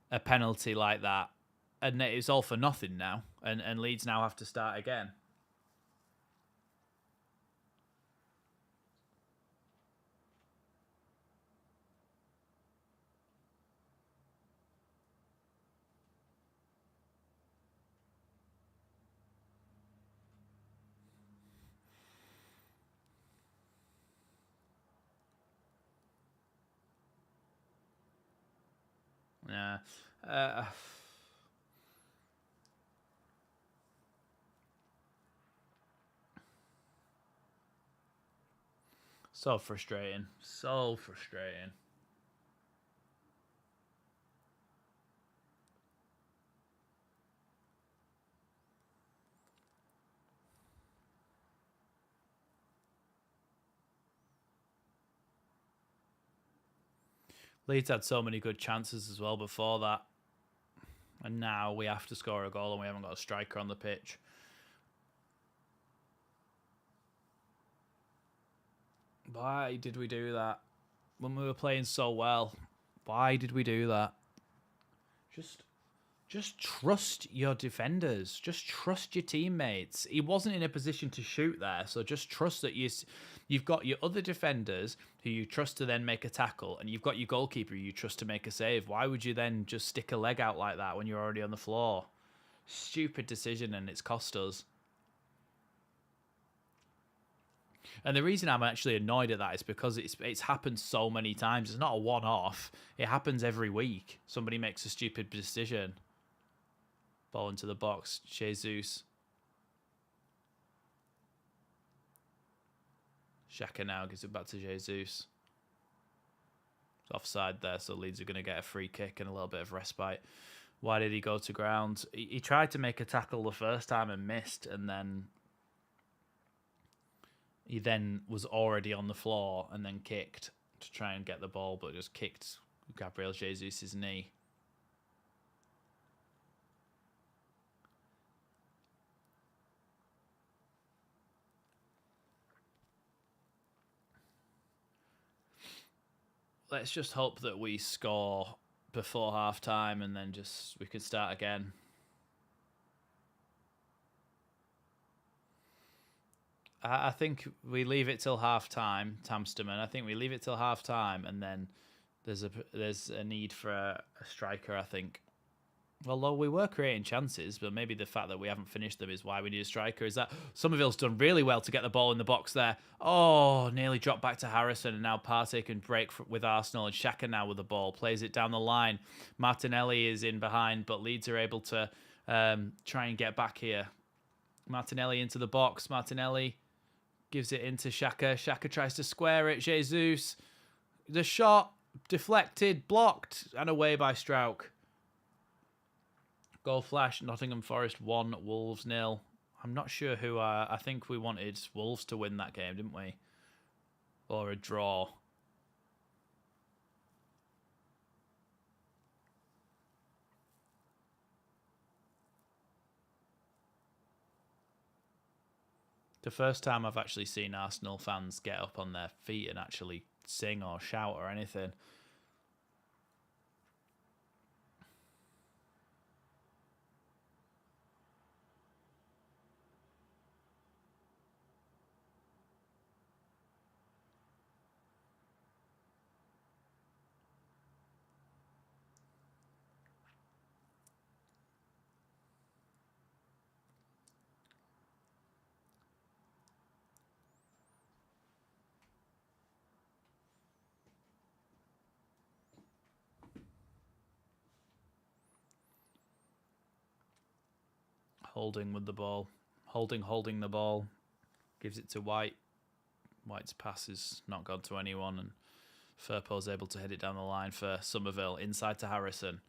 S1: a penalty like that, and it's all for nothing now, and Leeds now have to start again. Yeah. So frustrating. So frustrating. Leeds had so many good chances as well before that. And now we have to score a goal and we haven't got a striker on the pitch. Why did we do that? When we were playing so well. Why did we do that? Just trust your defenders. Just trust your teammates. He wasn't in a position to shoot there, so just trust that you've got your other defenders who you trust to then make a tackle, and you've got your goalkeeper you trust to make a save. Why would you then just stick a leg out like that when you're already on the floor? Stupid decision, and it's cost us. And the reason I'm actually annoyed at that is because it's happened so many times. It's not a one-off. It happens every week. Somebody makes a stupid decision. Ball into the box. Jesus. Xhaka now gives it back to Jesus. It's offside there, so Leeds are going to get a free kick and a little bit of respite. Why did he go to ground? He tried to make a tackle the first time and missed, and then he then was already on the floor and then kicked to try and get the ball, but just kicked Gabriel Jesus' knee. Let's just hope that we score before half time and then we could start again. I think we leave it till half time, Tamsterman. I think we leave it till half time and then there's a need for a striker, I think. Although we were creating chances, but maybe the fact that we haven't finished them is why we need a striker. Is that Somerville's done really well to get the ball in the box there. Oh, nearly dropped back to Harrison, and now Partey can break with Arsenal, and Xhaka now with the ball. Plays it down the line. Martinelli is in behind, but Leeds are able to try and get back here. Martinelli into the box. Martinelli gives it into Xhaka. Xhaka tries to square it. Jesus. The shot deflected, blocked, and away by Strauch. Goal flash, Nottingham Forest 1, Wolves 0. I'm not sure who... I think we wanted Wolves to win that game, didn't we? Or a draw. The first time I've actually seen Arsenal fans get up on their feet and actually sing or shout or anything. Holding with the ball. Holding the ball. Gives it to White. White's pass has not gone to anyone, and Firpo's able to hit it down the line for Somerville. Inside to Harrison.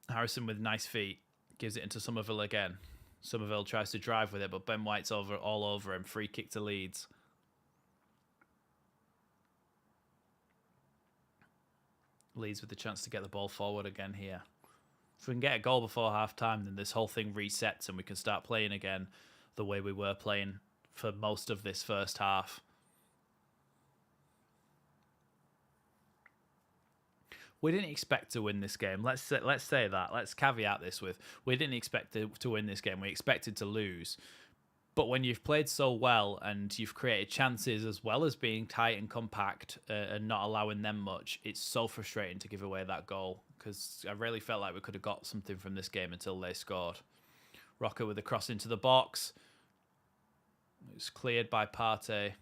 S1: Harrison with nice feet. Gives it into Somerville again. Somerville tries to drive with it, but Ben White's all over him. Free kick to Leeds. Leeds with the chance to get the ball forward again here. If we can get a goal before half-time, then this whole thing resets and we can start playing again the way we were playing for most of this first half. We didn't expect to win this game. Let's say that. Let's caveat this with, we didn't expect to win this game. We expected to lose. But when you've played so well and you've created chances as well as being tight and compact and not allowing them much, it's so frustrating to give away that goal, because I really felt like we could have got something from this game until they scored. Rocker with a cross into the box. It's cleared by Partey.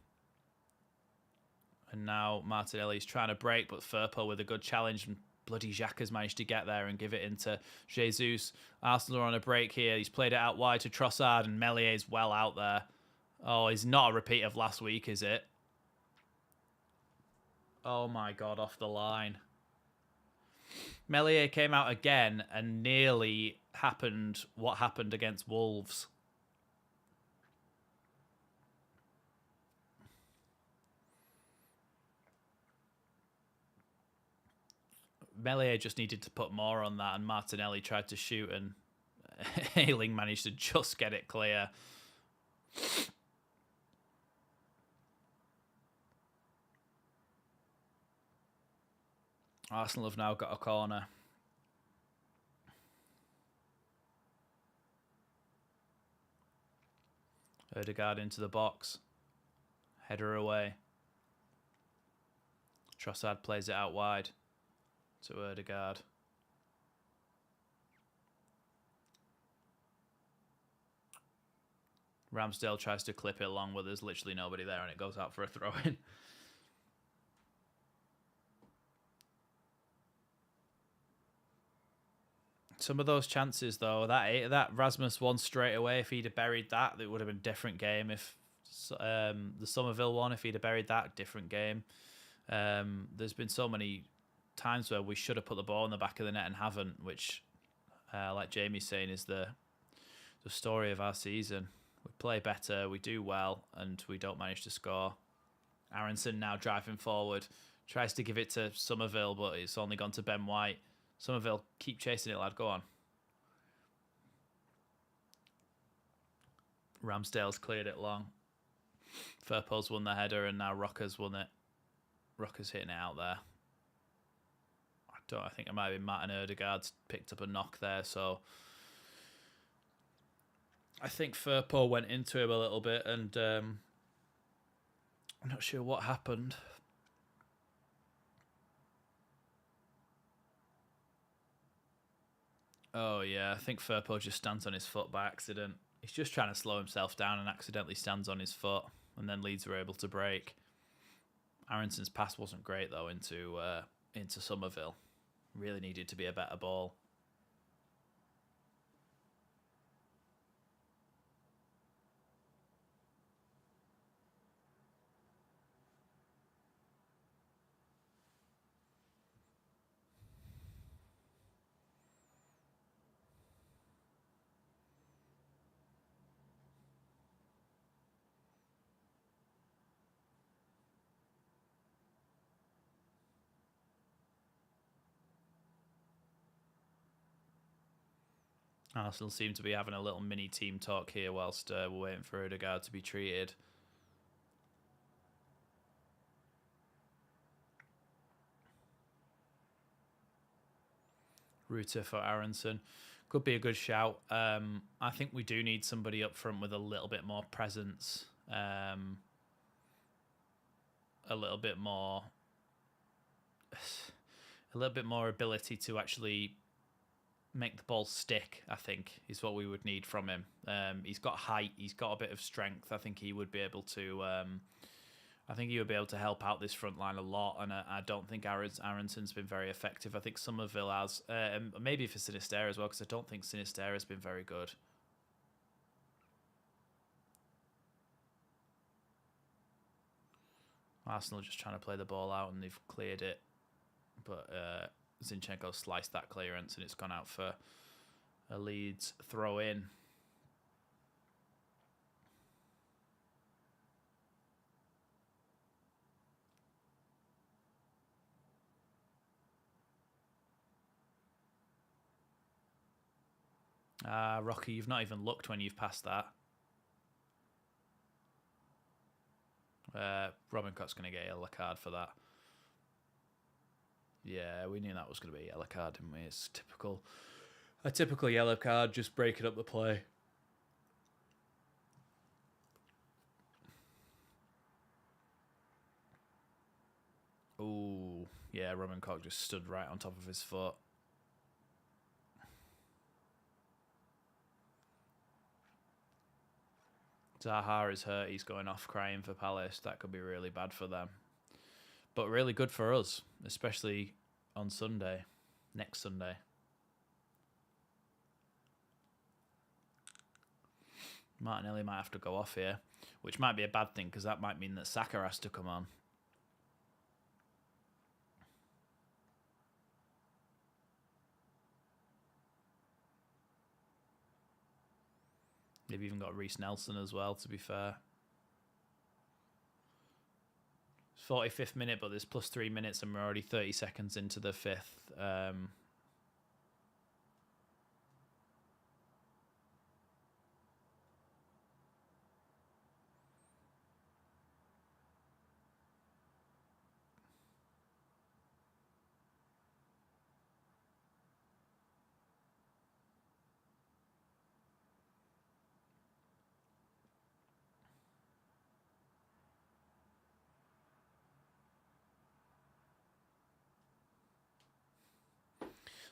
S1: And now Martinelli's trying to break, but Firpo with a good challenge, and bloody Xhaka's managed to get there and give it into Jesus. Arsenal are on a break here. He's played it out wide to Trossard, and Mellier's well out there. Oh, he's not a repeat of last week, is it? Oh my God, off the line. Meslier came out again and nearly happened what happened against Wolves. Meslier just needed to put more on that, and Martinelli tried to shoot, and Ayling managed to just get it clear. Arsenal have now got a corner. Ødegaard into the box. Header away. Trossard plays it out wide to Ødegaard. Ramsdale tries to clip it along, but there's literally nobody there, and it goes out for a throw-in. Some of those chances, though, that Rasmus one straight away, if he'd have buried that, it would have been a different game. If the Somerville one, if he'd have buried that, different game. There's been so many times where we should have put the ball in the back of the net and haven't, which, like Jamie's saying, is the story of our season. We play better, we do well, and we don't manage to score. Aronson now driving forward, tries to give it to Somerville, but it's only gone to Ben White. Somerville, keep chasing it, lad. Go on. Ramsdale's cleared it long. Firpo's won the header, and now Rocker's won it. Rocker's hitting it out there. I think it might be Martin Ødegaard's picked up a knock there, so I think Firpo went into him a little bit, and I'm not sure what happened. Oh, yeah, I think Firpo just stands on his foot by accident. He's just trying to slow himself down and accidentally stands on his foot, and then Leeds were able to break. Aronson's pass wasn't great, though, into Somerville. Really needed to be a better ball. Arsenal seem to be having a little mini team talk here whilst we're waiting for Ødegaard to be treated. Ruta for Aronson. Could be a good shout. I think we do need somebody up front with a little bit more presence. A little bit more ability to actually make the ball stick, I think, is what we would need from him. He's got height, he's got a bit of strength. I think he would be able to help out this front line a lot, and I don't think Aronson's been very effective. I think Somerville has, maybe for Sinisterra as well, because I don't think Sinisterra has been very good. Arsenal just trying to play the ball out, and they've cleared it, but Zinchenko sliced that clearance, and it's gone out for a Leeds throw-in. Rocky, you've not even looked when you've passed that. Robin Cott's going to get a yellow card for that. Yeah, we knew that was going to be a yellow card, didn't we? It's a typical yellow card, just breaking up the play. Ooh, yeah, Robin Koch just stood right on top of his foot. Zaha is hurt. He's going off crying for Palace. That could be really bad for them. But really good for us, especially on Sunday, next Sunday. Martinelli might have to go off here, which might be a bad thing because that might mean that Saka has to come on. They've even got Reece Nelson as well, to be fair. 45th minute, but there's plus 3 minutes and we're already 30 seconds into the fifth.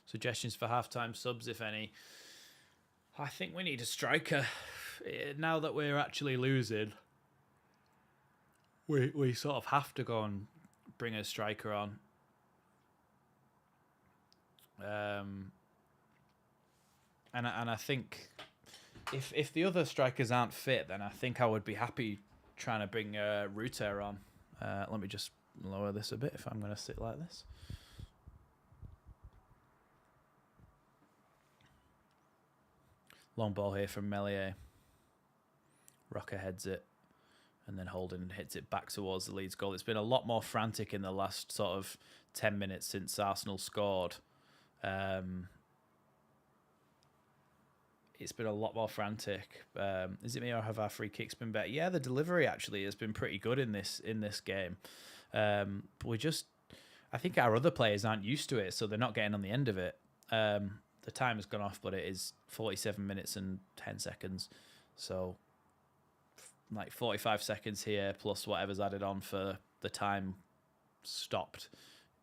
S1: Suggestions for halftime subs, if any. I think we need a striker. now that we're actually losing, we sort of have to go and bring a striker on. And I think if the other strikers aren't fit, then I think I would be happy trying to bring Ruter on. Let me just lower this a bit if I'm going to sit like this. Long ball here from Melier. Rocker heads it, and then Holden hits it back towards the Leeds goal. It's been a lot more frantic in the last sort of 10 minutes since Arsenal scored. It's been a lot more frantic. Is it me or have our free kicks been better? Yeah, the delivery actually has been pretty good in this game. But I think our other players aren't used to it, so they're not getting on the end of it. The time has gone off, but it is 47 minutes and 10 seconds. So, like 45 seconds here, plus whatever's added on for the time stopped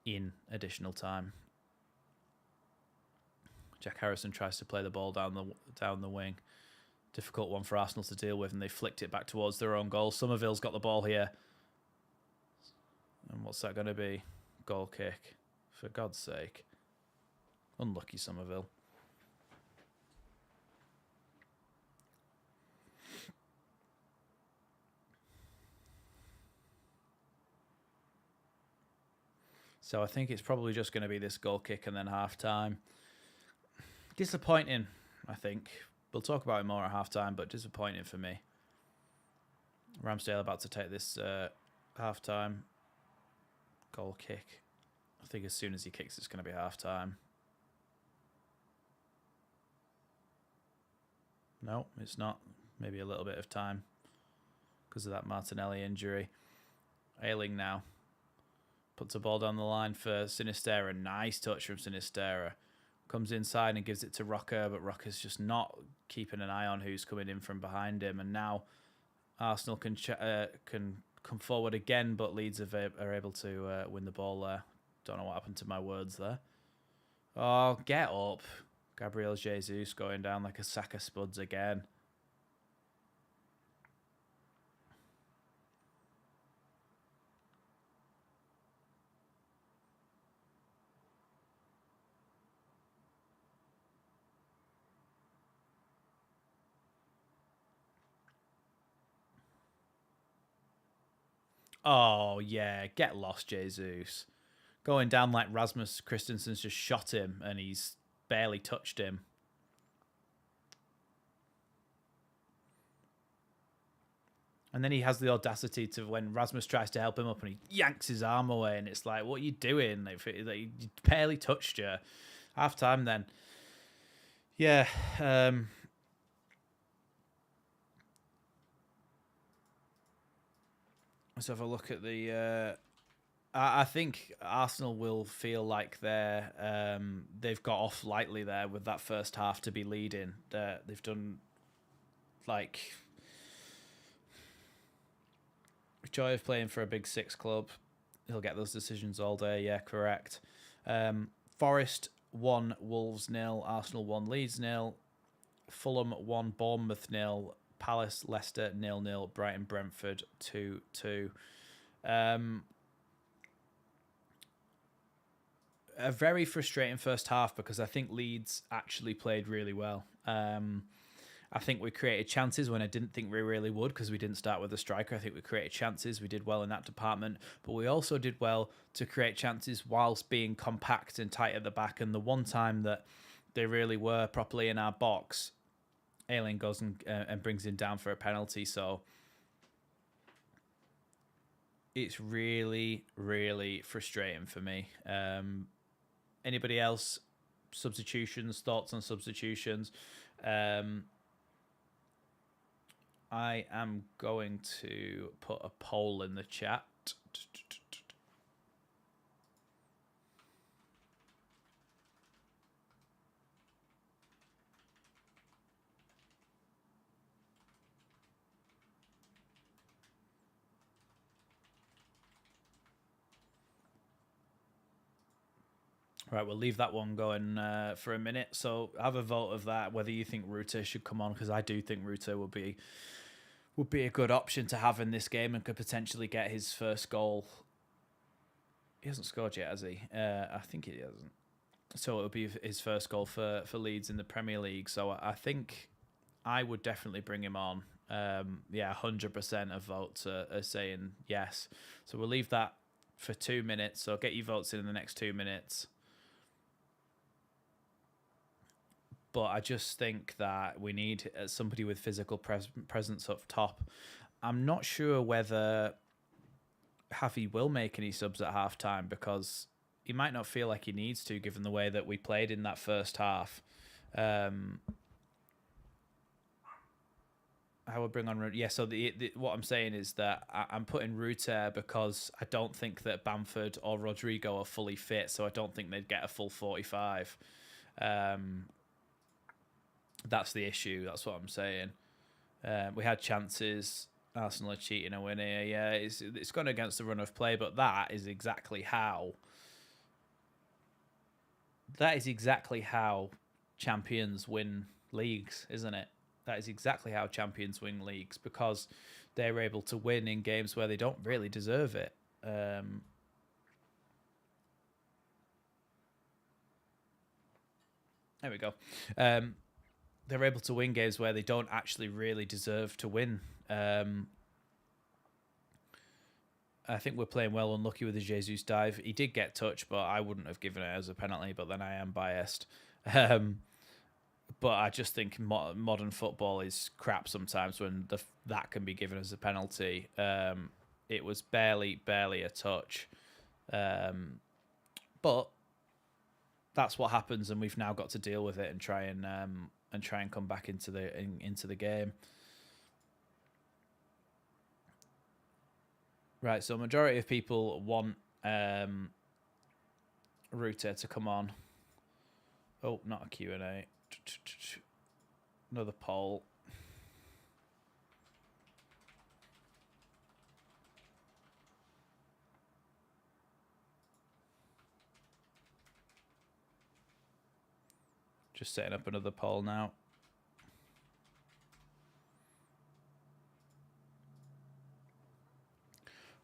S1: in additional time. Jack Harrison tries to play the ball down the wing. Difficult one for Arsenal to deal with, and they flicked it back towards their own goal. Somerville's got the ball here. And what's that going to be? Goal kick. For God's sake. Unlucky Somerville. So I think it's probably just going to be this goal kick and then half-time. Disappointing, I think. We'll talk about it more at half-time, but disappointing for me. Ramsdale about to take this half-time goal kick. I think as soon as he kicks, it's going to be half-time. No, it's not. Maybe a little bit of time because of that Martinelli injury. Ayling now puts the ball down the line for Sinisterra. Nice touch from Sinisterra. Comes inside and gives it to Rocker, but Rocker's just not keeping an eye on who's coming in from behind him. And now Arsenal can come forward again, but Leeds are able to win the ball there. Don't know what happened to my words there. Oh, get up. Gabriel Jesus going down like a sack of spuds again. Oh, yeah. Get lost, Jesus. Going down like Rasmus Christensen's just shot him and he's barely touched him. And then he has the audacity to, when Rasmus tries to help him up and he yanks his arm away and it's like, what are you doing? He barely touched you. Half time then. Yeah. Let's have a look at the... I think Arsenal will feel like they've got off lightly there with that first half to be leading. They've done like joy of playing for a big six club. He'll get those decisions all day. Yeah, correct. Forest 1, Wolves 0, Arsenal 1, Leeds 0, Fulham 1, Bournemouth 0, Palace, Leicester 0-0, Brighton, Brentford 2-2. A very frustrating first half because I think Leeds actually played really well. I think we created chances when I didn't think we really would because we didn't start with a striker. I think we created chances. We did well in that department, but we also did well to create chances whilst being compact and tight at the back. And the one time that they really were properly in our box, Ayling goes and brings him down for a penalty. So it's really, really frustrating for me. Anybody else? Substitutions, thoughts on substitutions? I am going to put a poll in the chat. Right, we'll leave that one going for a minute. So have a vote of that, whether you think Ruta should come on, because I do think Ruta would be a good option to have in this game and could potentially get his first goal. He hasn't scored yet, has he? I think he hasn't. So it'll be his first goal for Leeds in the Premier League. So I think I would definitely bring him on. 100% of votes are saying yes. So we'll leave that for 2 minutes. So get your votes in the next 2 minutes. But I just think that we need somebody with physical presence up top. I'm not sure whether Javi will make any subs at halftime, because he might not feel like he needs to, given the way that we played in that first half. I would bring on... Yeah, so what I'm saying is that I'm putting Ruter because I don't think that Bamford or Rodrigo are fully fit, so I don't think they'd get a full 45. That's the issue. That's what I'm saying. We had chances. Arsenal are cheating a win here. Yeah, it's gone against the run of play, but that is exactly how champions win leagues, isn't it? That is exactly how champions win leagues, because they're able to win in games where they don't really deserve it. There we go. They're able to win games where they don't actually really deserve to win. I think we're playing well unlucky with the Jesus dive. He did get touched, but I wouldn't have given it as a penalty, but then I am biased. But I just think modern football is crap sometimes when that can be given as a penalty. It was barely a touch. But that's what happens, and we've now got to deal with it and try and come back into the game. Right, so majority of people want Ruta to come on. Oh, not a Q&A. Another poll. Just setting up another poll now.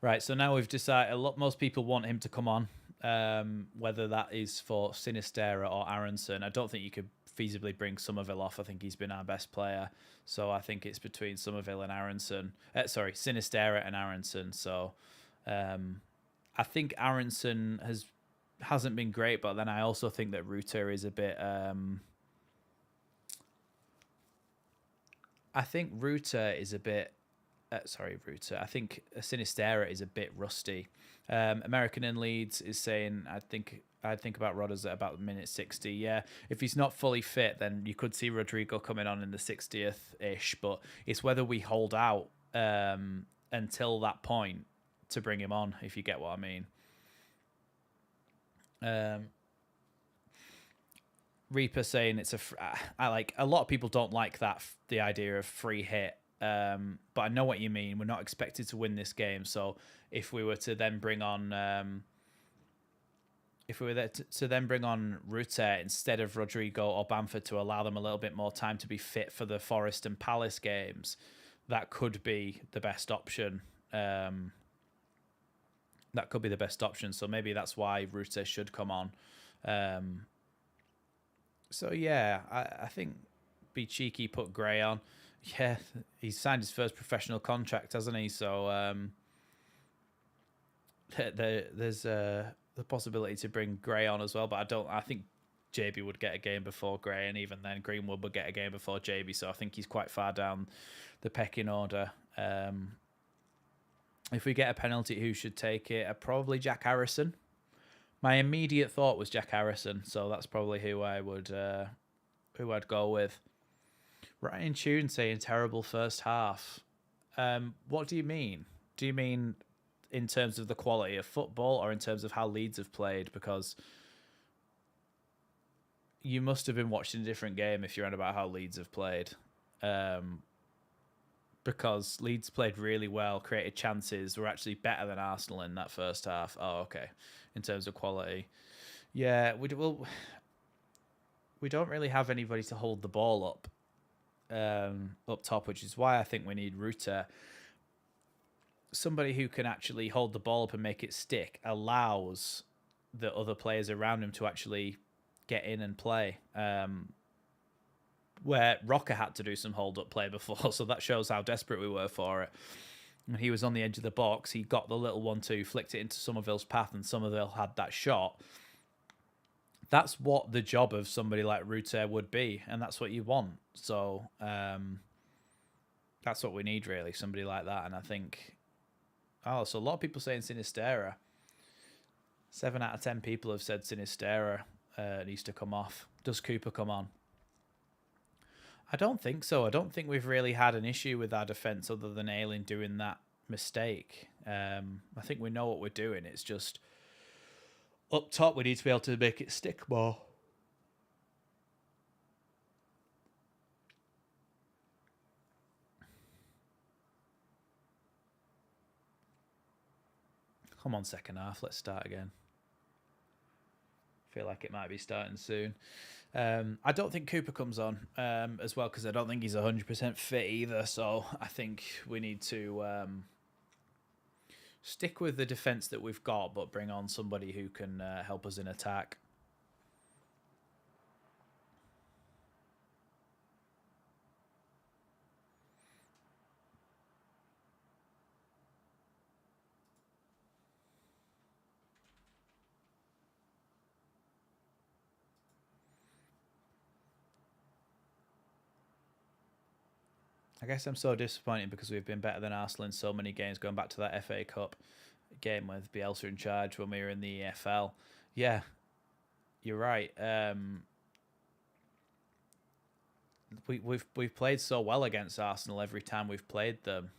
S1: Right, so now we've decided most people want him to come on, whether that is for Sinistera or Aronson. I don't think you could feasibly bring Somerville off. I think he's been our best player. So I think it's between Somerville and Aronson. Sinistera and Aronson. So I think Aronson hasn't been great, but then I also think that Ruta is a bit... I think Ruta is a bit... Ruta. I think Sinistera is a bit rusty. American in Leeds is saying, I think about Rodders at about minute 60. Yeah, if he's not fully fit, then you could see Rodrigo coming on in the 60th-ish, but it's whether we hold out until that point to bring him on, if you get what I mean. Reaper saying it's a lot of people don't like the idea of free hit. But I know what you mean. We're not expected to win this game, so if we were to then bring on Ruta instead of Rodrigo or Bamford to allow them a little bit more time to be fit for the Forest and Palace games, that could be the best option. So maybe that's why Ruta should come on. So yeah, I think be cheeky, put Gray on. Yeah, he's signed his first professional contract, hasn't he? So there's the possibility to bring Gray on as well, but I think JB would get a game before Gray, and even then Greenwood would get a game before JB, so I think he's quite far down the pecking order. If we get a penalty, who should take it? Probably Jack Harrison. My immediate thought was Jack Harrison, so that's probably who I'd go with. Ryan Tune saying terrible first half. What do you mean? Do you mean in terms of the quality of football or in terms of how Leeds have played? Because you must have been watching a different game if you're on about how Leeds have played. Because Leeds played really well, created chances, were actually better than Arsenal in that first half. Oh, okay. In terms of quality. Yeah, we don't really have anybody to hold the ball up top, which is why I think we need Ruta. Somebody who can actually hold the ball up and make it stick allows the other players around him to actually get in and play. Where Rocker had to do some hold up play before, so that shows how desperate we were for it. When he was on the edge of the box, he got the little 1-2, flicked it into Somerville's path, and Somerville had that shot. That's what the job of somebody like Ruter would be, and that's what you want. So that's what we need, really, somebody like that. And I think, so a lot of people saying Sinistera. 7 out of 10 people have said Sinistera needs to come off. Does Cooper come on? I don't think so. I don't think we've really had an issue with our defence other than Ayling doing that mistake. I think we know what we're doing. It's just up top we need to be able to make it stick more. Come on, second half. Let's start again. Feel like it might be starting soon. I don't think Cooper comes on as well because I don't think he's 100% fit either. So I think we need to stick with the defence that we've got, but bring on somebody who can help us in attack. I guess I'm so disappointed because we've been better than Arsenal in so many games, going back to that FA Cup game with Bielsa in charge when we were in the EFL. Yeah, you're right. We've played so well against Arsenal every time we've played them.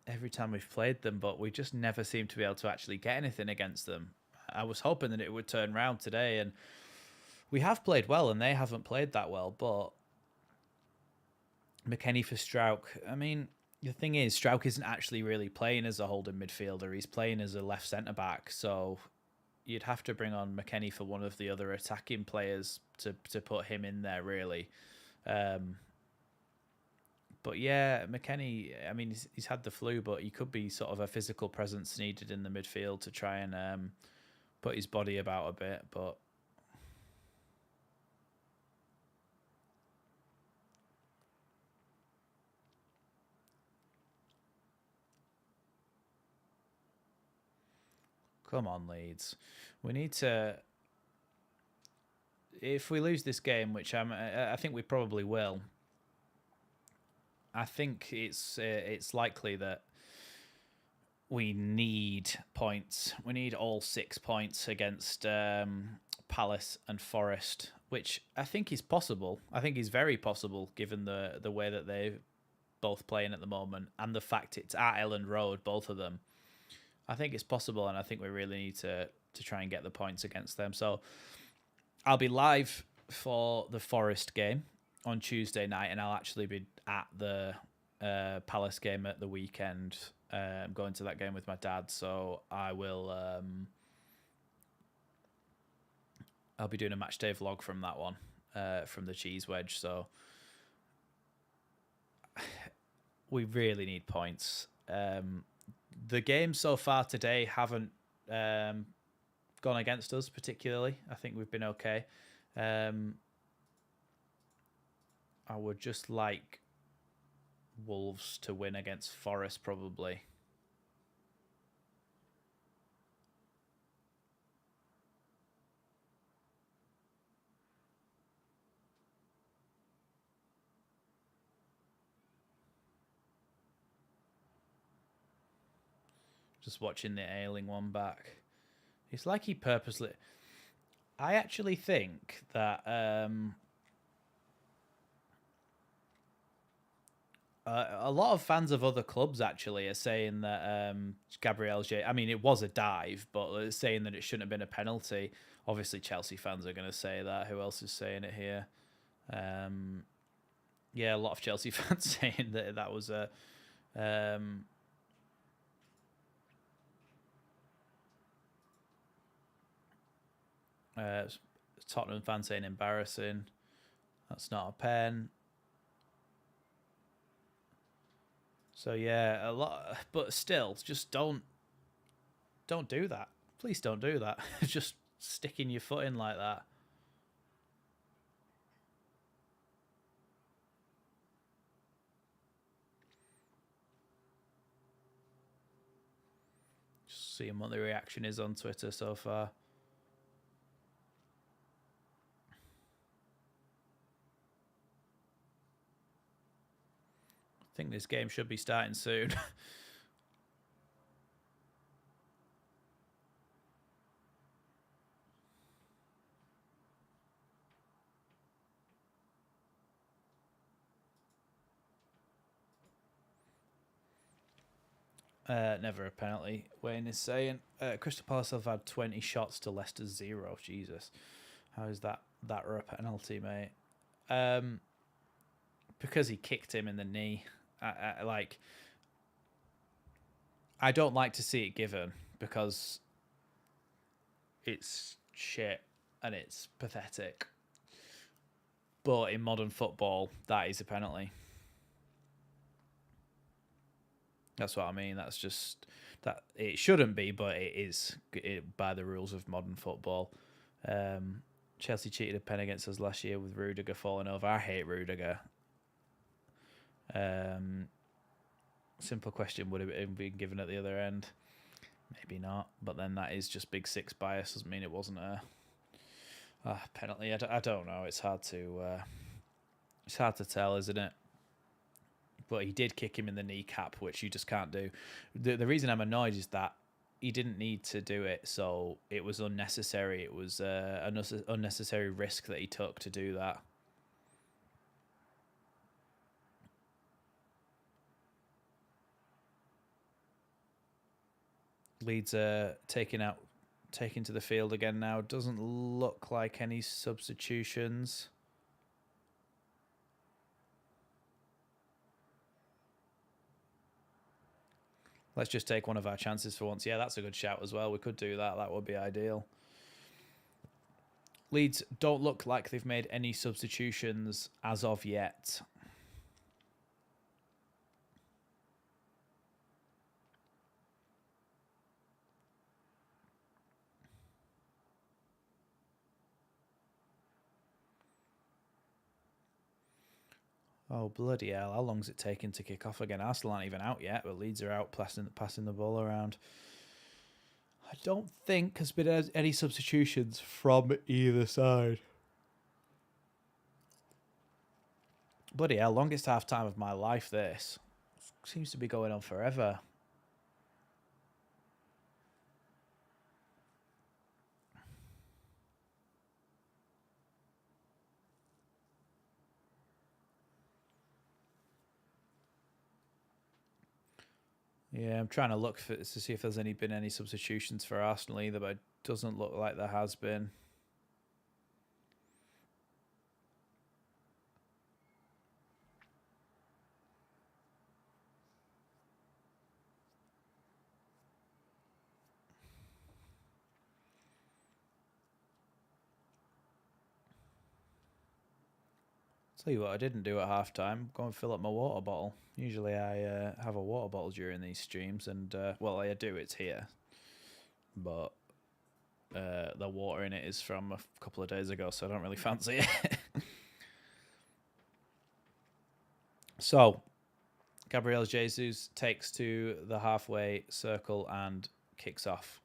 S1: Every time we've played them, but we just never seem to be able to actually get anything against them. I was hoping that it would turn around today, and we have played well, and they haven't played that well. But McKennie for Strauch. I mean, the thing is, Strauch isn't actually really playing as a holding midfielder. He's playing as a left centre back. So you'd have to bring on McKennie for one of the other attacking players to put him in there, really. But yeah, McKennie, I mean, he's had the flu, but he could be sort of a physical presence needed in the midfield to try and put his body about a bit. But come on, Leeds. We need to. If we lose this game, which I think we probably will, I think it's likely that we need points. We need all 6 points against Palace and Forest, which I think is possible. I think is very possible given the way that they're both playing at the moment and the fact it's at Elland Road, both of them. I think it's possible, and I think we really need to try and get the points against them. So I'll be live for the Forest game on Tuesday night, and I'll actually be at the Palace game at the weekend. I'm going to that game with my dad, so I will. I'll be doing a match day vlog from that one, from the Cheese Wedge. So we really need points. The games so far today haven't gone against us particularly. I think we've been okay. I would just like Wolves to win against Forest probably. Just watching the Ayling one back. It's like he purposely... I actually think that a lot of fans of other clubs actually are saying that Gabriel Jesus... I mean, it was a dive, but they're saying that it shouldn't have been a penalty. Obviously, Chelsea fans are going to say that. Who else is saying it here? Yeah, a lot of Chelsea fans saying that that was a... Tottenham fan saying embarrassing. That's not a pen. So yeah, a lot, but still, just don't do that. Please don't do that. Just sticking your foot in like that. Just seeing what the reaction is on Twitter so far. I think this game should be starting soon. Never a penalty, Wayne is saying. Crystal Palace have had 20 shots to Leicester's 0. Jesus. How is that a penalty, mate? Because he kicked him in the knee. I don't like to see it given because it's shit and it's pathetic. But in modern football, that is a penalty. That's what I mean. That's just that it shouldn't be, but it is by the rules of modern football. Chelsea cheated a pen against us last year with Rudiger falling over. I hate Rudiger. Simple question, would it have been given at the other end? Maybe not, but then that is just Big Six bias. Doesn't mean it wasn't a penalty. I don't know. It's hard to tell, isn't it? But he did kick him in the kneecap, which you just can't do. The reason I'm annoyed is that he didn't need to do it, so it was unnecessary. It was an unnecessary risk that he took to do that. Leeds are taken to the field again now. Doesn't look like any substitutions. Let's just take one of our chances for once. Yeah, that's a good shout as well. We could do that. That would be ideal. Leeds don't look like they've made any substitutions as of yet. Oh, bloody hell. How long's it taken to kick off again? Arsenal aren't even out yet, but Leeds are out passing the ball around. I don't think there's been any substitutions from either side. Bloody hell, longest half time of my life, this. Seems to be going on forever. Yeah, I'm trying to look to see if there's been any substitutions for Arsenal either, but it doesn't look like there has been. Tell you what I didn't do at halftime, go and fill up my water bottle. Usually I have a water bottle during these streams, and well, I do, it's here. But the water in it is from a couple of days ago, so I don't really fancy it. So, Gabriel Jesus takes to the halfway circle and kicks off.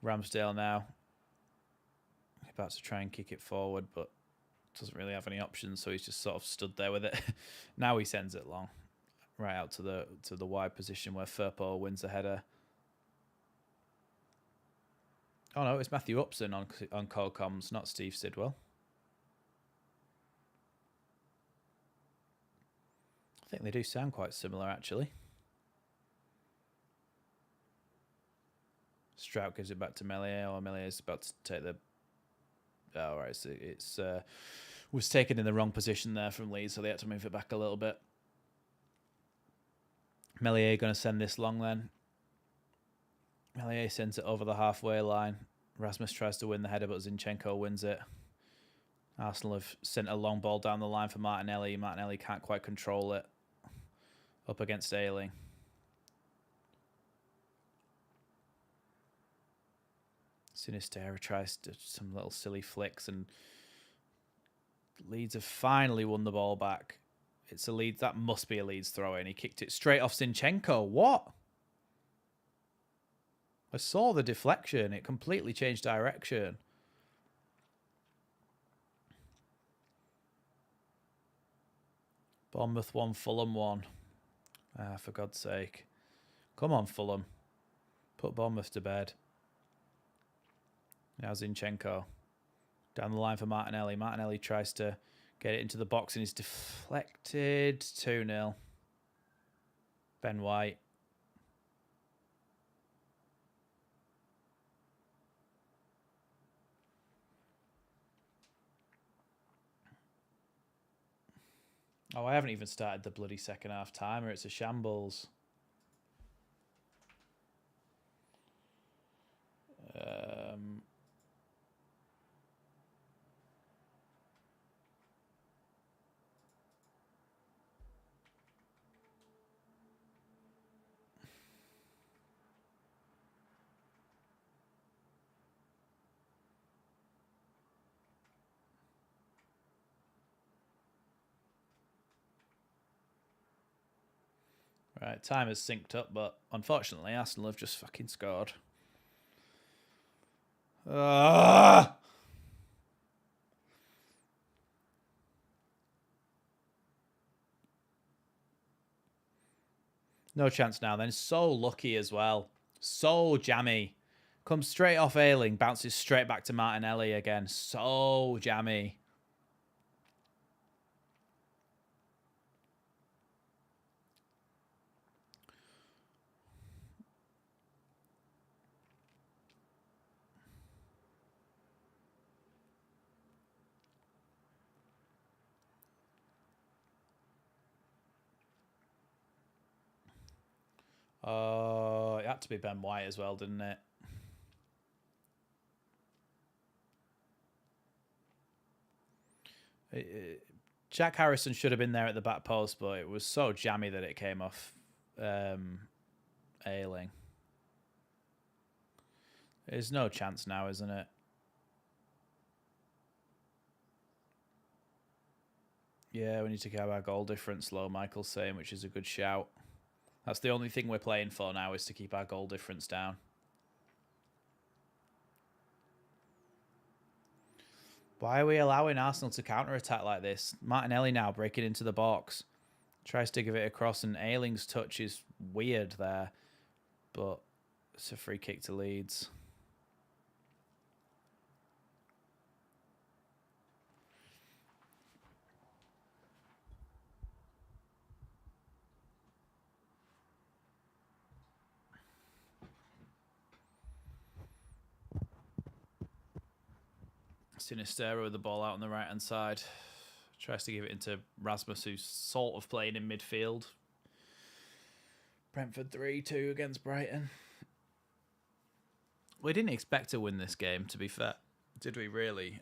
S1: Ramsdale now about to try and kick it forward, but doesn't really have any options, so he's just sort of stood there with it. Now he sends it long, right out to the wide position where Firpo wins the header. Oh no, it's Matthew Upson on co-coms, not Steve Sidwell. I think they do sound quite similar, actually. Strout gives it back to Melier, or Melier is about to take the... Oh, right, so it's was taken in the wrong position there from Leeds, so they had to move it back a little bit. Melier going to send this long then. Melier sends it over the halfway line. Rasmus tries to win the header, but Zinchenko wins it. Arsenal have sent a long ball down the line for Martinelli. Martinelli can't quite control it. Up against Ayling. Sinistera tries to some little silly flicks, and Leeds have finally won the ball back. It's a Leeds. That must be a Leeds throw-in. He kicked it straight off Zinchenko. What? I saw the deflection. It completely changed direction. Bournemouth 1, Fulham 1. Ah, for God's sake. Come on, Fulham. Put Bournemouth to bed. Now Zinchenko. Down the line for Martinelli. Martinelli tries to get it into the box and is deflected. 2-0. Ben White. Oh, I haven't even started the bloody second half timer. It's a shambles. Right, time has synced up, but unfortunately Arsenal have just fucking scored. No chance now then. So lucky as well. So jammy. Comes straight off Ayling, bounces straight back to Martinelli again. So jammy. It had to be Ben White as well, didn't it? Jack Harrison should have been there at the back post, but it was so jammy that it came off Ayling. There's no chance now, isn't it? Yeah, we need to have our goal difference low, Michael's saying, which is a good shout. That's the only thing we're playing for now, is to keep our goal difference down. Why are we allowing Arsenal to counter-attack like this? Martinelli now breaking into the box. Tries to give it across, and Ayling's touch is weird there. But it's a free kick to Leeds. Sinistera with the ball out on the right-hand side. Tries to give it into Rasmus, who's sort of playing in midfield. Brentford 3-2 against Brighton. We didn't expect to win this game, to be fair. Did we really?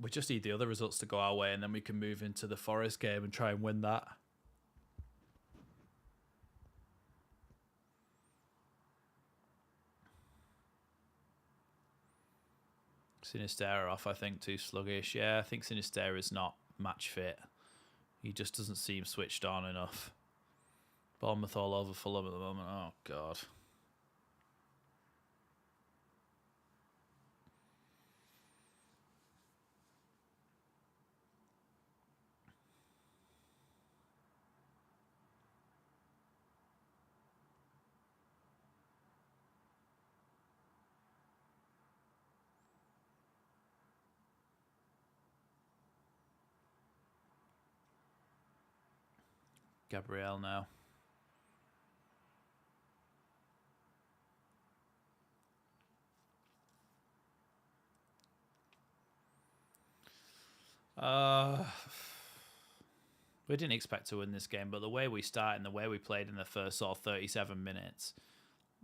S1: We just need the other results to go our way, and then we can move into the Forest game and try and win that. Sinistera off, I think, too sluggish. Yeah, I think Sinistera is not match fit. He just doesn't seem switched on enough. Bournemouth all over Fulham at the moment. Oh, God. Gabriel now. We didn't expect to win this game, but the way we started and the way we played in the first sort of 37 minutes,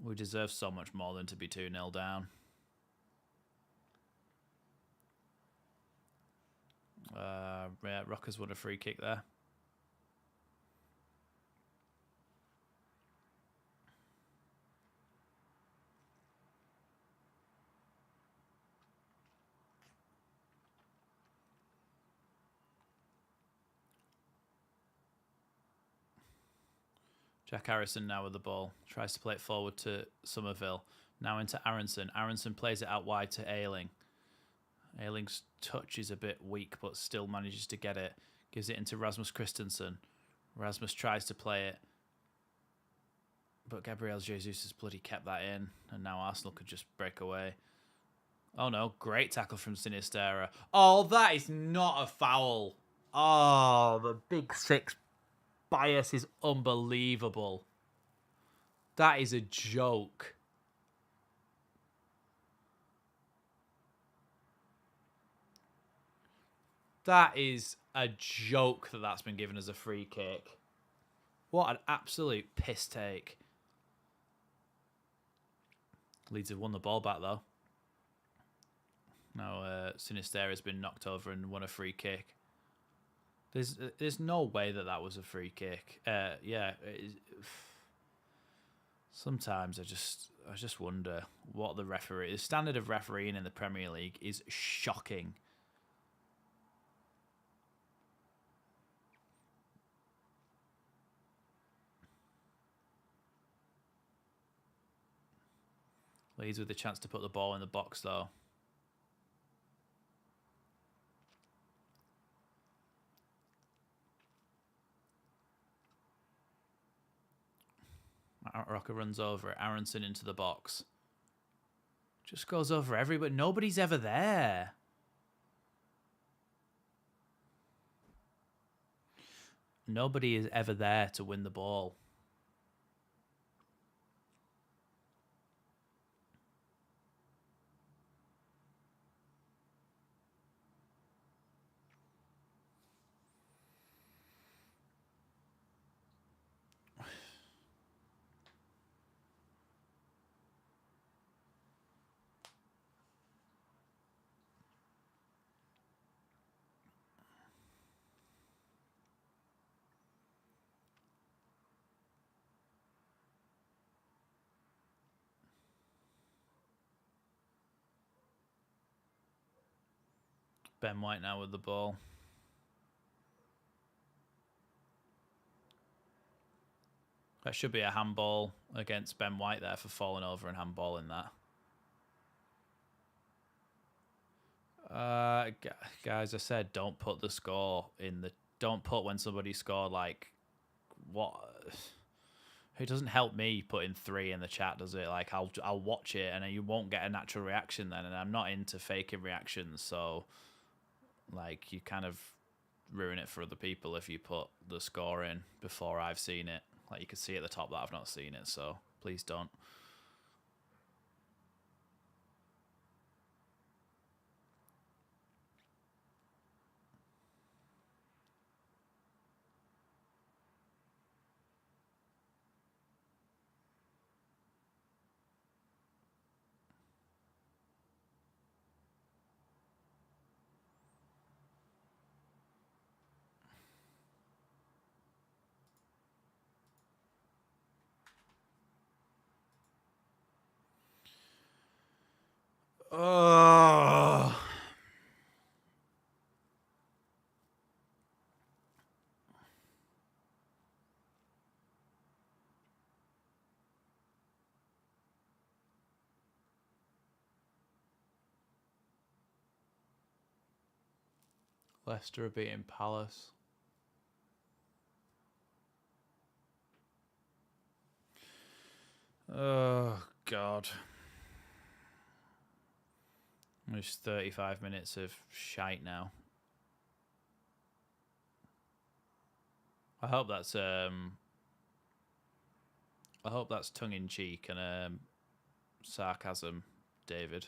S1: we deserve so much more than to be 2-0 down. Yeah, Rockers won a free kick there. Jack Harrison now with the ball. Tries to play it forward to Somerville. Now into Aronson. Aronson plays it out wide to Ayling. Ayling's touch is a bit weak, but still manages to get it. Gives it into Rasmus Christensen. Rasmus tries to play it. But Gabriel Jesus has bloody kept that in. And now Arsenal could just break away. Oh no, great tackle from Sinistera. Oh, that is not a foul. Oh, the big six bias is unbelievable. That is a joke. That is a joke that that's been given as a free kick. What an absolute piss take. Leeds have won the ball back though. Now Sinistera has been knocked over and won a free kick. There's no way that that was a free kick. Yeah. Sometimes I just wonder what the standard of refereeing in the Premier League is shocking. Leeds with the chance to put the ball in the box though. Rocker runs over it. Aronson into the box. Just goes over everybody. Nobody's ever there. Nobody is ever there to win the ball. Ben White now with the ball. That should be a handball against Ben White there for falling over and handballing that. Guys, I said don't put the score in the... Don't put when somebody scored, like... What... It doesn't help me putting 3 in the chat, does it? Like, I'll watch it and you won't get a natural reaction then, and I'm not into faking reactions, so... Like, you kind of ruin it for other people if you put the score in before I've seen it. Like, you can see at the top that I've not seen it, so please don't. Oh. Leicester are beating Palace. Oh, God. There's 35 minutes of shite now. I hope that's tongue in cheek and sarcasm, David.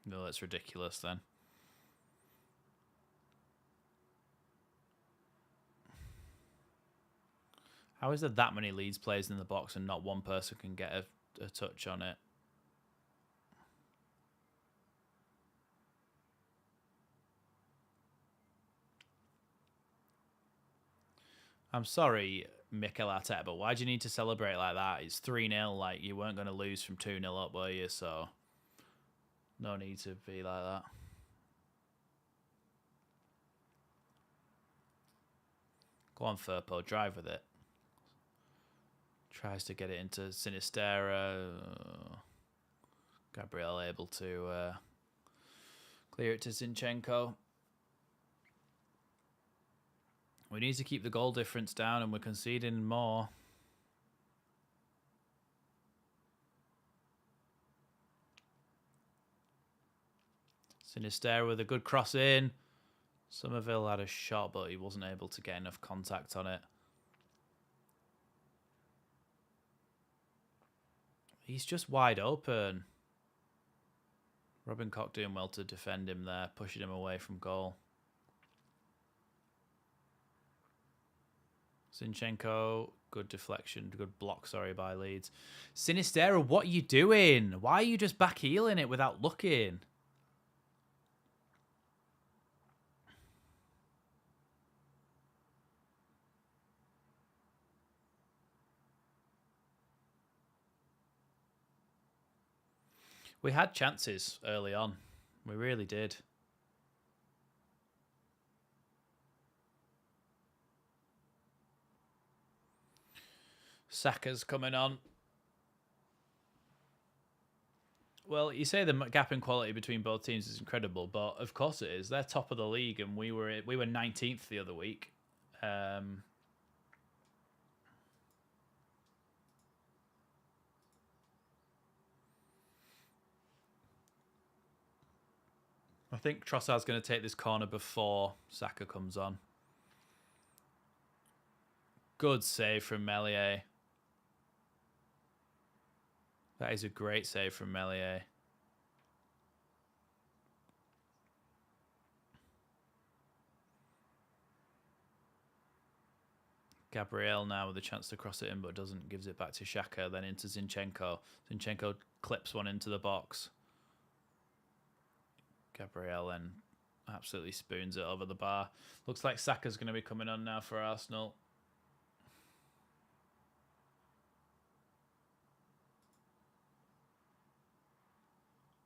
S1: No, that's ridiculous then. How is there that many Leeds players in the box and not one person can get a touch on it? I'm sorry, Mikel Arteta, but why do you need to celebrate like that? It's 3-0. Like, you weren't going to lose from 2-0 up, were you? So, no need to be like that. Go on, Firpo. Drive with it. Tries to get it into Sinistera. Gabriel able to clear it to Zinchenko. We need to keep the goal difference down, and we're conceding more. Sinistera with a good cross in. Somerville had a shot, but he wasn't able to get enough contact on it. He's just wide open. Robin Koch doing well to defend him there, pushing him away from goal. Zinchenko, good deflection, good block, sorry, by Leeds. Sinistera, what are you doing? Why are you just back heeling it without looking? We had chances early on. We really did. Saka's coming on. Well, you say the gap in quality between both teams is incredible, but of course it is. They're top of the league, and we were 19th the other week. I think Trossard's going to take this corner before Saka comes on. Good save from Meslier. That is a great save from Meslier. Gabriel now with a chance to cross it in, but doesn't. Gives it back to Xhaka, then into Zinchenko. Zinchenko clips one into the box. Gabriel then absolutely spoons it over the bar. Looks like Saka's going to be coming on now for Arsenal.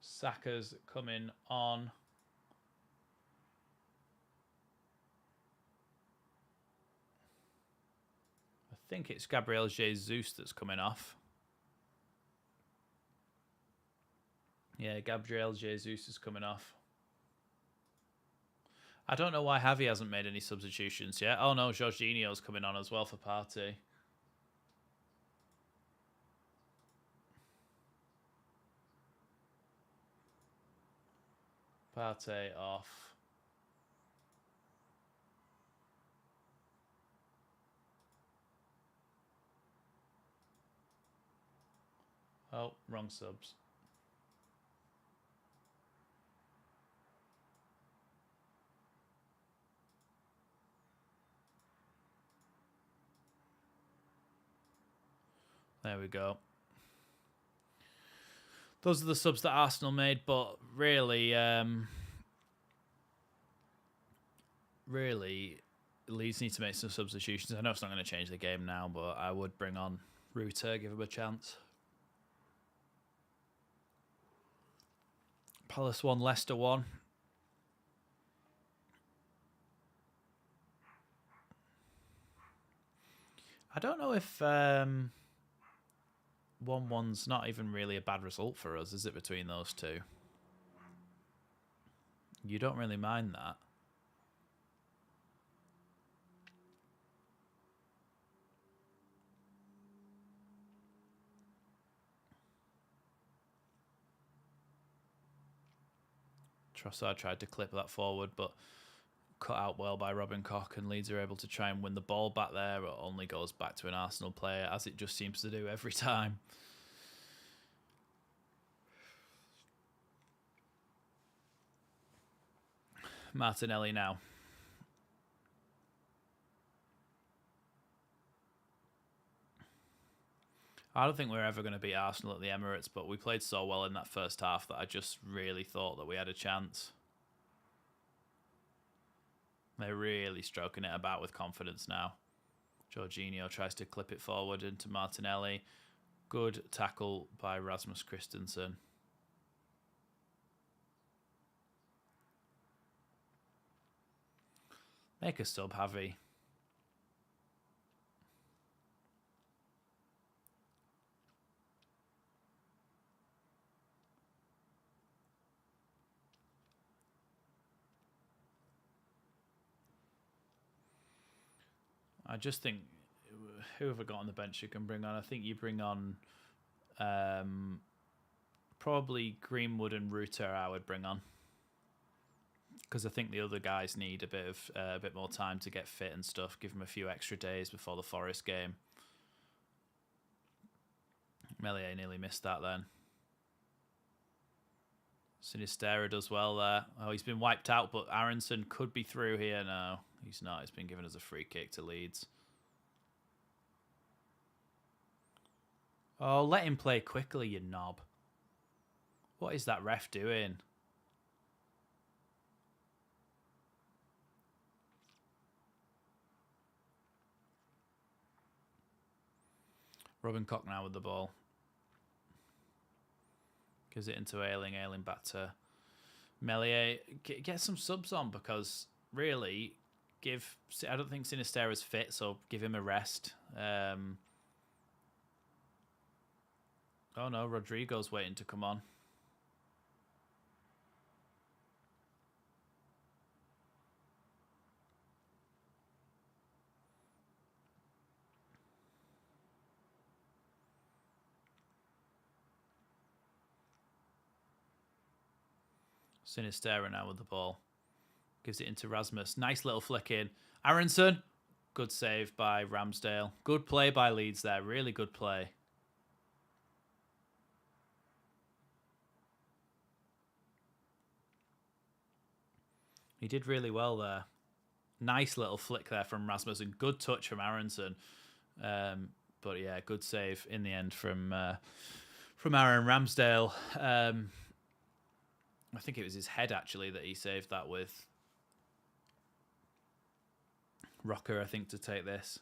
S1: Saka's coming on. I think it's Gabriel Jesus that's coming off. Yeah, Gabriel Jesus is coming off. I don't know why Javi hasn't made any substitutions yet. Oh no, Jorginho's coming on as well for Partey. Partey off. Oh, wrong subs. There we go. Those are the subs that Arsenal made, but really, Leeds need to make some substitutions. I know it's not going to change the game now, but I would bring on Ruter, give him a chance. Palace 1, Leicester 1. I don't know if 1-1's not even really a bad result for us, is it, between those two? You don't really mind that. Trossard tried to clip that forward, but cut out well by Robin Koch, and Leeds are able to try and win the ball back there. It only goes back to an Arsenal player, as it just seems to do every time. Martinelli now. I don't think we're ever going to beat Arsenal at the Emirates, but we played so well in that first half that I just really thought that we had a chance. They're really stroking it about with confidence now. Jorginho tries to clip it forward into Martinelli. Good tackle by Rasmus Christensen. Make a sub, Javi. I just think, who have I got on the bench you can bring on? I think you bring on probably Greenwood and Rutter. I would bring on, because I think the other guys need a bit more time to get fit and stuff. Give them a few extra days before the Forest game. Meslier nearly missed that then. Sinistera does well there. Oh, he's been wiped out, but Aronson could be through here. No, he's not. He's been given as a free kick to Leeds. Oh, let him play quickly, you knob. What is that ref doing? Robin Koch now with the ball. Gives it into Ayling. Ayling back to Meslier. Get some subs on, because really, I don't think Sinistera's fit, so give him a rest. Oh no, Rodrigo's waiting to come on. Sinistera now with the ball. Gives it into Rasmus. Nice little flick in. Aronson. Good save by Ramsdale. Good play by Leeds there. Really good play. He did really well there. Nice little flick there from Rasmus and good touch from Aronson. But yeah, good save in the end from Aaron Ramsdale. I think it was his head, actually, that he saved that with. Rocker, I think, to take this.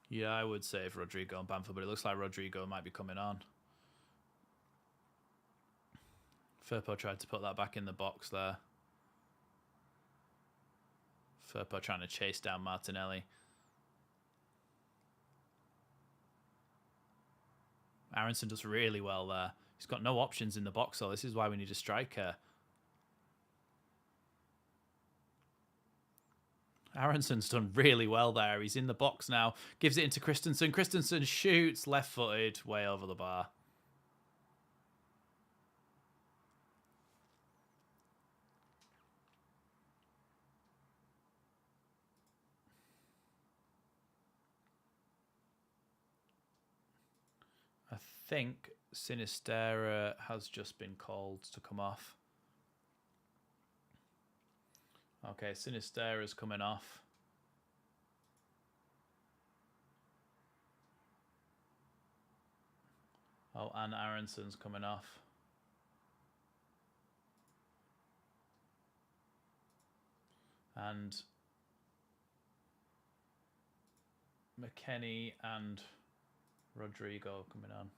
S1: Yeah, I would save Rodrigo and Bamford, but it looks like Rodrigo might be coming on. Firpo tried to put that back in the box there. Firpo trying to chase down Martinelli. Aronson does really well there. He's got no options in the box, so this is why we need a striker. Aronson's done really well there. He's in the box now. Gives it into Christensen. Christensen shoots left-footed way over the bar. I think Sinistera has just been called to come off. Okay, Sinistera's coming off. Oh, and Aronson's coming off. And McKennie and Rodrigo coming on.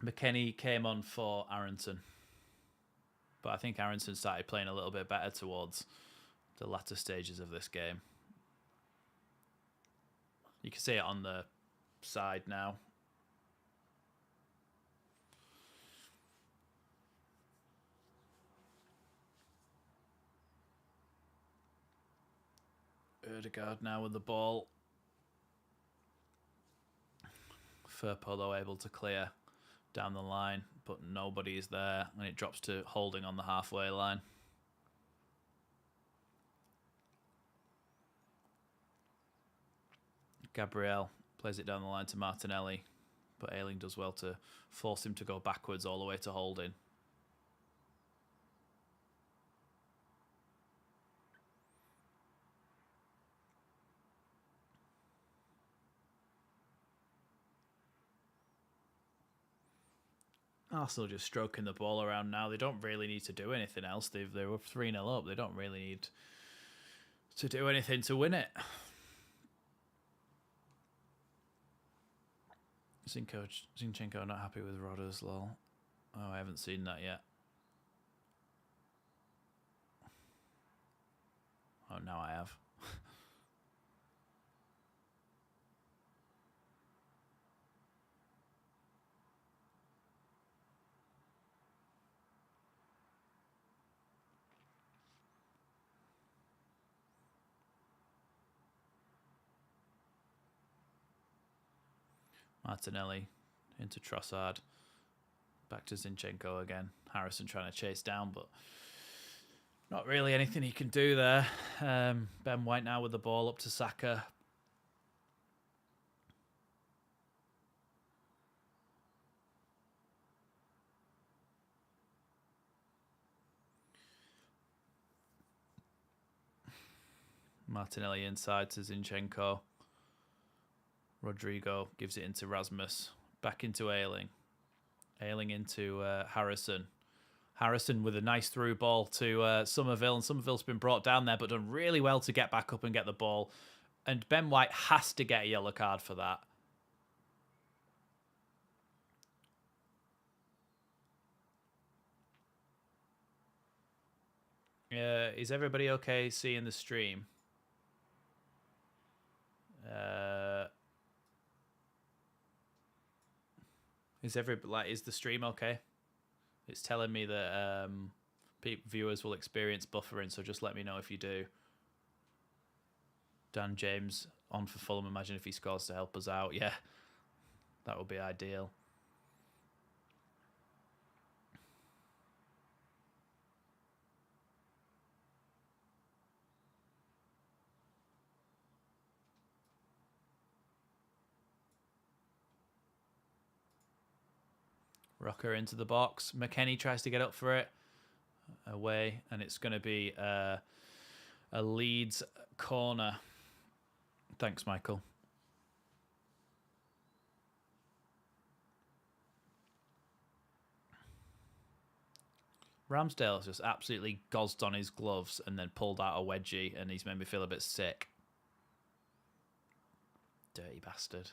S1: McKennie came on for Aronson. But I think Aronson started playing a little bit better towards the latter stages of this game. You can see it on the side now. Ødegaard now with the ball. Firpo, though, able to clear down the line, but nobody is there, and it drops to Holding on the halfway line. Gabriel plays it down the line to Martinelli, but Ayling does well to force him to go backwards all the way to Holding. Arsenal just stroking the ball around now. They don't really need to do anything else. They were 3-0 up. They don't really need to do anything to win it. Zinchenko not happy with Rodders, lol. Oh, I haven't seen that yet. Oh, now I have. Martinelli into Trossard. Back to Zinchenko again. Harrison trying to chase down, but not really anything he can do there. Ben White now with the ball up to Saka. Martinelli inside to Zinchenko. Rodrigo gives it into Rasmus. Back into Ayling. Ayling into Harrison. Harrison with a nice through ball to Somerville. And Somerville's been brought down there, but done really well to get back up and get the ball. And Ben White has to get a yellow card for that. Is everybody okay seeing the stream? Is the stream okay? It's telling me that viewers will experience buffering, so just let me know if you do. Dan James on for Fulham. Imagine if he scores to help us out. Yeah, that would be ideal. Rocker into the box. McKennie tries to get up for it. Away, and it's going to be a Leeds corner. Thanks, Michael. Ramsdale's just absolutely gozzed on his gloves and then pulled out a wedgie, and he's made me feel a bit sick. Dirty bastard.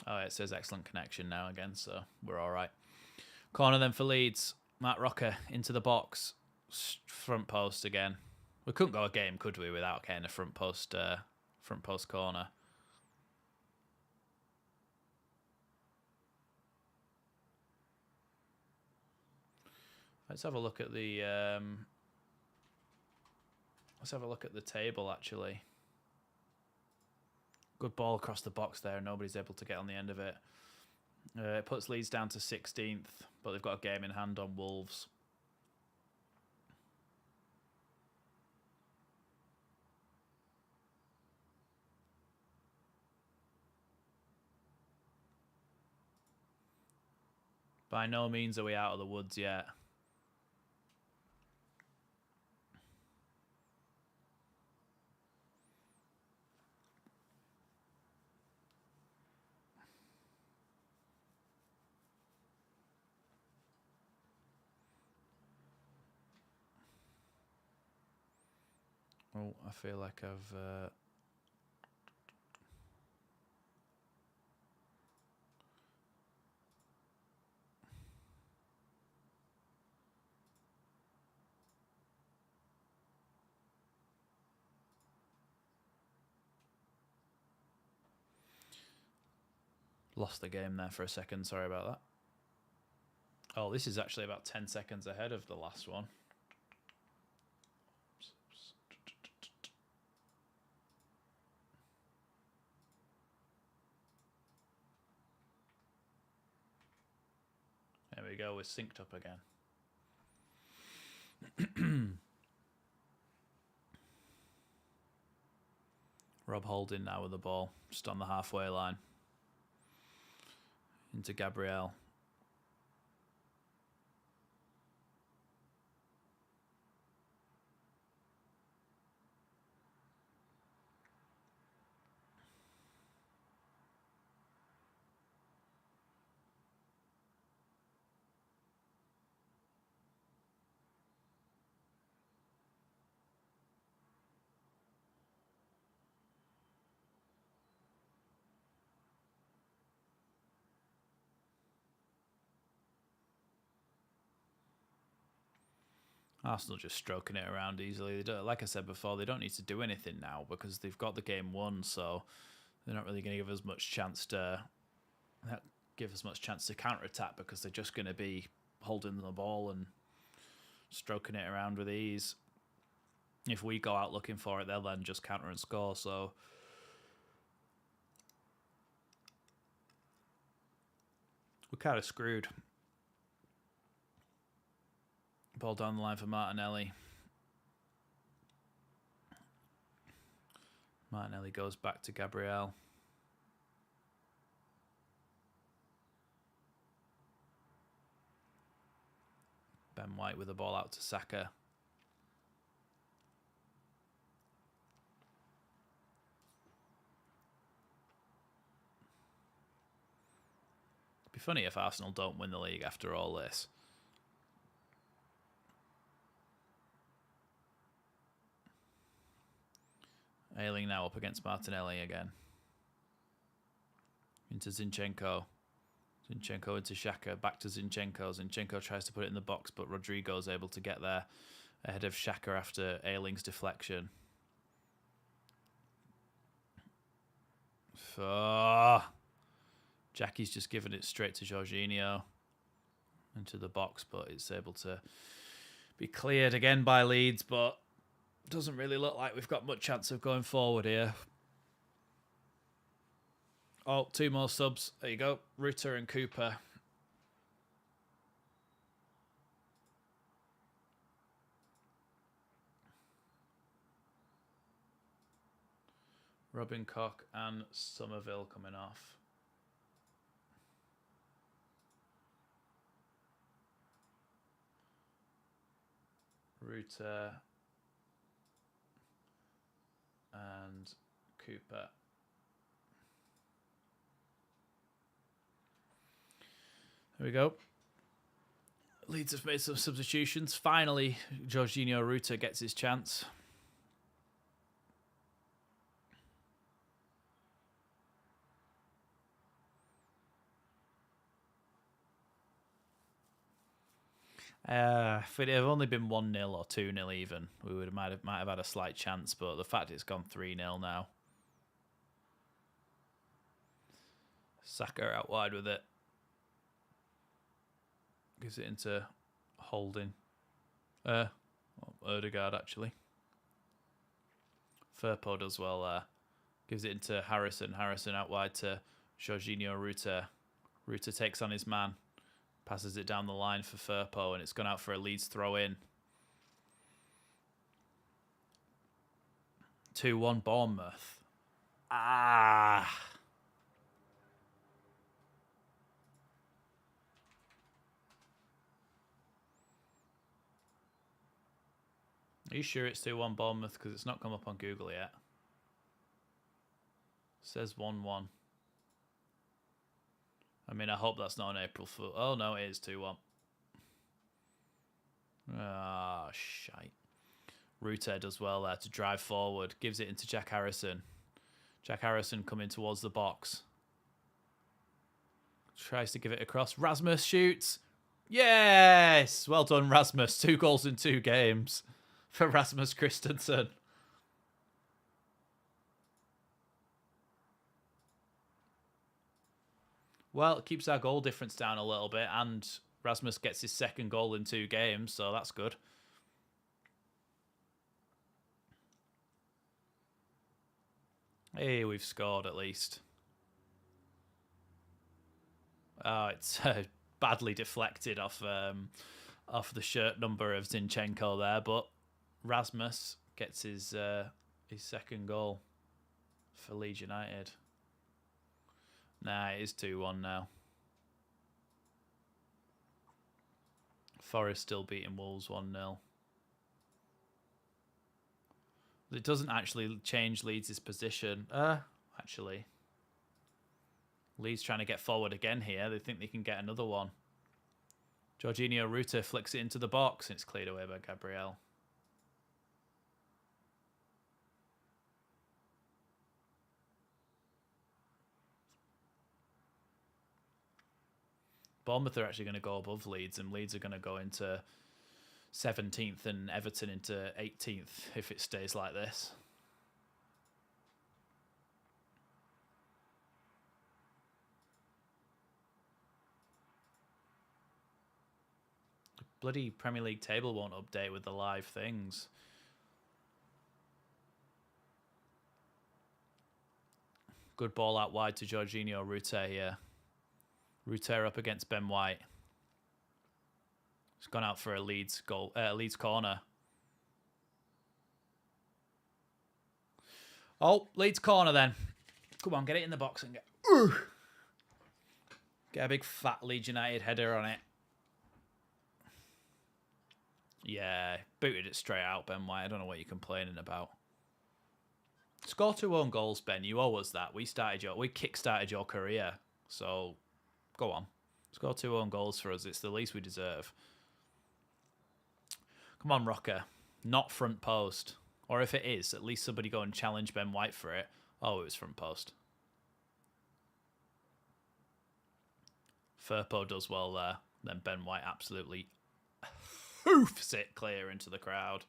S1: Oh, it says excellent connection now again, so we're all right. Corner then for Leeds. Matt Rocker into the box. Front post again. We couldn't go a game, could we, without getting a front post corner. Let's have a look at the table actually. Good ball across the box there. Nobody's able to get on the end of it. It puts Leeds down to 16th, but they've got a game in hand on Wolves. By no means are we out of the woods yet. Oh, I feel like I've... lost the game there for a second. Sorry about that. Oh, this is actually about 10 seconds ahead of the last one. There we go, we're synced up again. Rob Holding now with the ball, just on the halfway line. Into Gabriel. Arsenal just stroking it around easily. They don't, like I said before, they don't need to do anything now because they've got the game won, so they're not really going to give us much chance to counter-attack because they're just going to be holding the ball and stroking it around with ease. If we go out looking for it, they'll then just counter and score, so we're kind of screwed. Ball down the line for Martinelli. Martinelli goes back to Gabriel. Ben White with the ball out to Saka. It'd be funny if Arsenal don't win the league after all this. Ayling now up against Martinelli again. Into Zinchenko. Zinchenko into Xhaka. Back to Zinchenko. Zinchenko tries to put it in the box, but Rodrigo's able to get there ahead of Xhaka after Ayling's deflection. Jackie's just given it straight to Jorginho into the box, but it's able to be cleared again by Leeds, but doesn't really look like we've got much chance of going forward here. Oh, 2 more subs. There you go. Rutter and Cooper. Robin Koch and Somerville coming off. Rutter and Cooper. There we go. Leeds have made some substitutions. Finally, Jorginho Rutter gets his chance. If it had only been 1-0 or 2-0 even, we might have had a slight chance, but the fact it's gone 3-0 now. Saka out wide with it. Gives it into Holding. Odegaard actually. Firpo does well there. Gives it into Harrison. Harrison out wide to Jorginho Rutter. Rutter takes on his man. Passes it down the line for Firpo, and it's gone out for a Leeds throw-in. 2-1 Bournemouth. Are you sure it's 2-1 Bournemouth? Because it's not come up on Google yet. It says 1-1. I mean, I hope that's not an April Fool. Oh, no, it is 2-1. Ah, shite. Rutter does well there to drive forward. Gives it into Jack Harrison. Jack Harrison coming towards the box. Tries to give it across. Rasmus shoots. Yes! Well done, Rasmus. 2 goals in 2 games for Rasmus Christensen. Well, it keeps our goal difference down a little bit, and Rasmus gets his 2nd goal in 2 games, so that's good. Hey, we've scored at least. Oh, it's badly deflected off the shirt number of Zinchenko there, but Rasmus gets his 2nd goal. for Leeds United. Nah, it is 2-1 now. Forest still beating Wolves 1-0. It doesn't actually change Leeds' position. Actually. Leeds trying to get forward again here. They think they can get another one. Jorginho Ruta flicks it into the box and it's cleared away by Gabriel. Bournemouth are actually going to go above Leeds, and Leeds are going to go into 17th and Everton into 18th if it stays like this. The bloody Premier League table won't update with the live things. Good ball out wide to Jorginho Ruta here. Ruta up against Ben White. It's gone out for a Leeds goal, Leeds corner. Oh, Leeds corner then. Come on, get it in the box and get a big fat Leeds United header on it. Yeah, booted it straight out, Ben White. I don't know what you're complaining about. Score 2 own goals, Ben. You owe us that. We kick-started your career. So, go on. Score 2 own goals for us. It's the least we deserve. Come on, Rocker. Not front post. Or if it is, at least somebody go and challenge Ben White for it. Oh, it was front post. Firpo does well there. Then Ben White absolutely hoofs it clear into the crowd.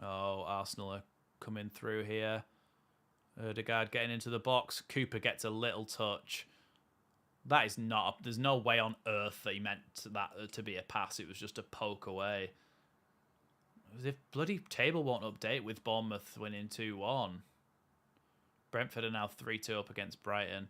S1: Oh, Arsenal are coming through here. Odegaard getting into the box. Cooper gets a little touch. That is not... There's no way on earth that he meant that to be a pass. It was just a poke away. The bloody table won't update with Bournemouth winning 2-1. Brentford are now 3-2 up against Brighton.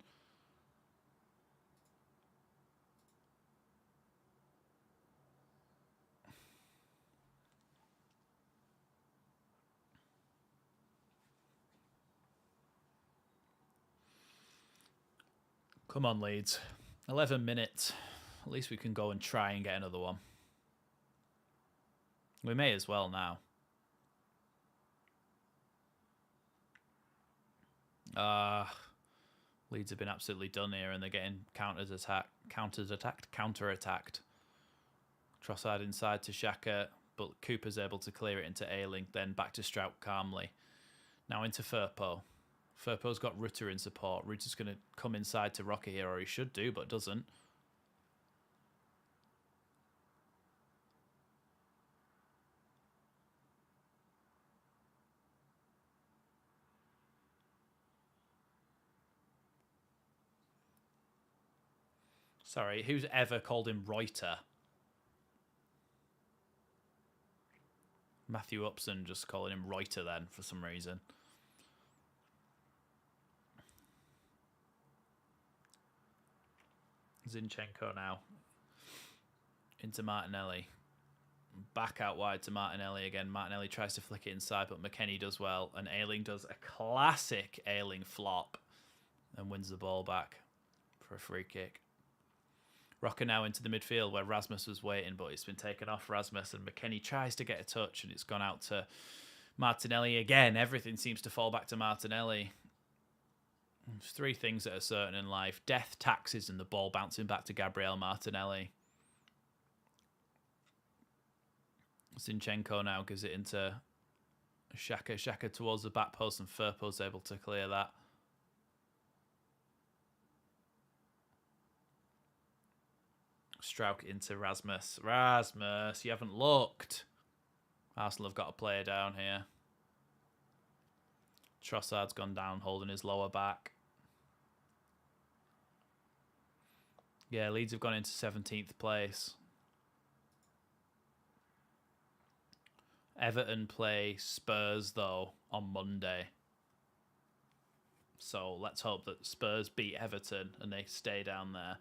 S1: Come on, Leeds. 11 minutes. At least we can go and try and get another one. We may as well now. Leeds have been absolutely done here and they're getting counter-attacked. Trossard inside to Xhaka, but Cooper's able to clear it into Ayling, then back to Strout calmly. Now into Firpo. Firpo's got Rutter in support. Rutter's going to come inside to Rocker here, or he should do, but doesn't. Sorry, who's ever called him Reuter? Matthew Upson just calling him Reuter then for some reason. Zinchenko now into Martinelli. Back out wide to Martinelli again. Martinelli tries to flick it inside, but McKennie does well. And Ayling does a classic Ayling flop and wins the ball back for a free kick. Rocker now into the midfield where Rasmus was waiting, but it's been taken off Rasmus. And McKennie tries to get a touch and it's gone out to Martinelli again. Everything seems to fall back to Martinelli. There's three things that are certain in life: death, taxes, and the ball bouncing back to Gabriel Martinelli. Zinchenko now gives it into Xhaka. Xhaka towards the back post, and Firpo's able to clear that. Struijk into Rasmus. Rasmus, you haven't looked. Arsenal have got a player down here. Trossard's gone down, holding his lower back. Yeah, Leeds have gone into 17th place. Everton play Spurs, though, on Monday. So let's hope that Spurs beat Everton and they stay down there.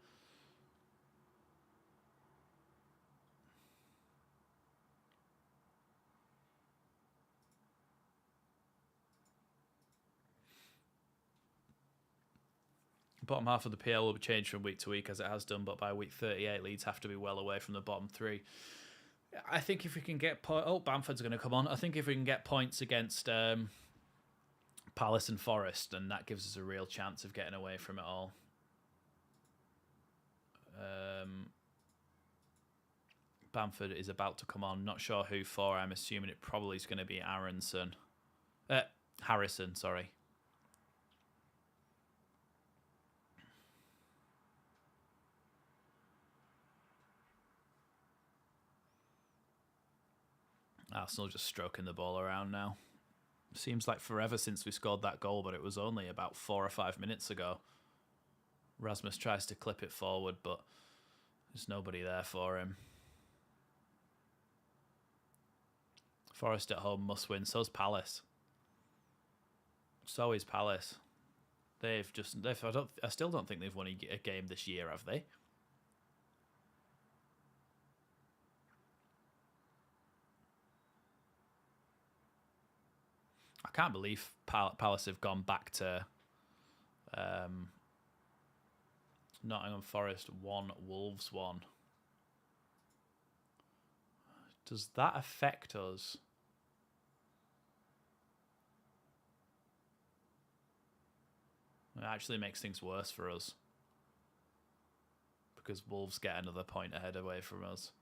S1: Bottom half of the PL will be changed from week to week as it has done, but by week 38, Leeds have to be well away from the bottom three. I think if we can get... Bamford's going to come on. I think if we can get points against Palace and Forest, then that gives us a real chance of getting away from it all. Bamford is about to come on. Not sure who for. I'm assuming it probably is going to be Harrison, sorry. Arsenal just stroking the ball around now. Seems like forever since we scored that goal, but it was only about 4 or 5 minutes ago. Rasmus tries to clip it forward, but there's nobody there for him. Forest at home must win. So's Palace. So is Palace. I still don't think they've won a game this year, have they? I can't believe Palace have gone back to Nottingham Forest 1, Wolves 1. Does that affect us? It actually makes things worse for us because Wolves get another point ahead away from us.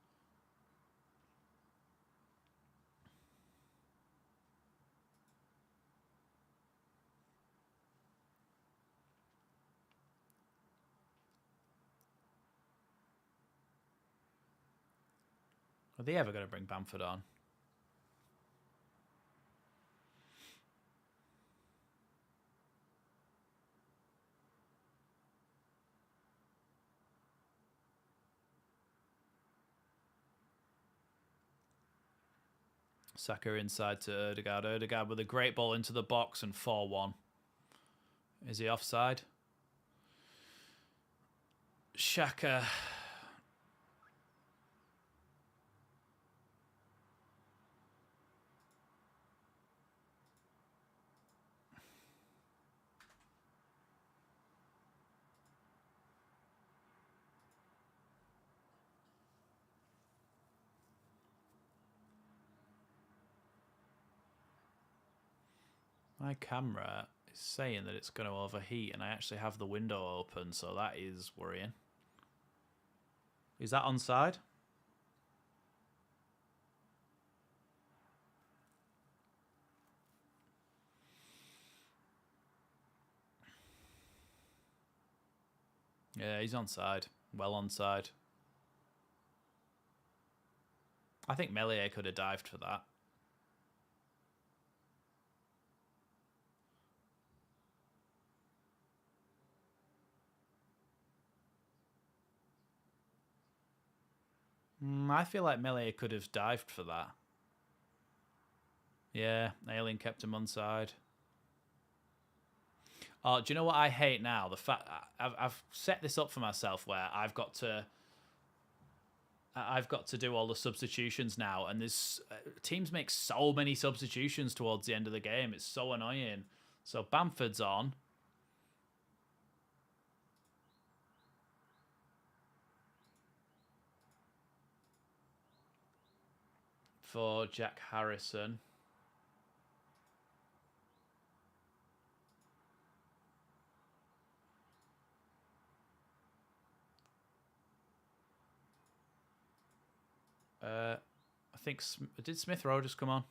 S1: Are they ever going to bring Bamford on? Saka inside to Ødegaard. Ødegaard with a great ball into the box and 4-1. Is he offside? Xhaka. My camera is saying that it's going to overheat and I actually have the window open, so that is worrying. Is that onside? Yeah, he's onside. Well onside. I think Meslier could have dived for that. I feel like Meslier could have dived for that. Yeah, Alien kept him onside. Oh, do you know what I hate now? The fact I've set this up for myself where I've got to do all the substitutions now, and this teams make so many substitutions towards the end of the game. It's so annoying. So Bamford's on. For Jack Harrison. I think did Smith Rowe just come on?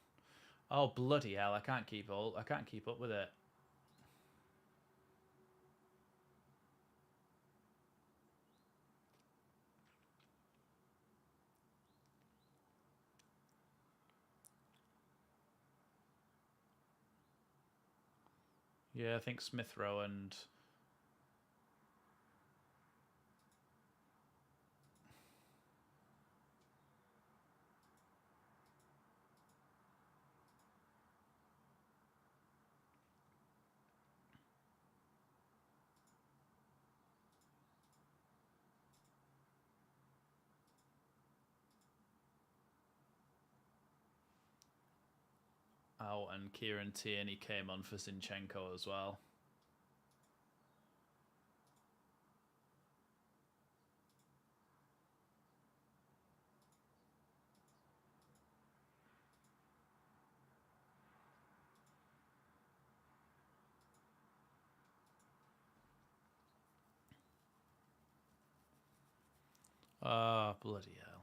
S1: Oh bloody hell! I can't keep up with it. Yeah, I think Smith Rowe and out, and Kieran Tierney came on for Zinchenko as well. Oh, bloody hell.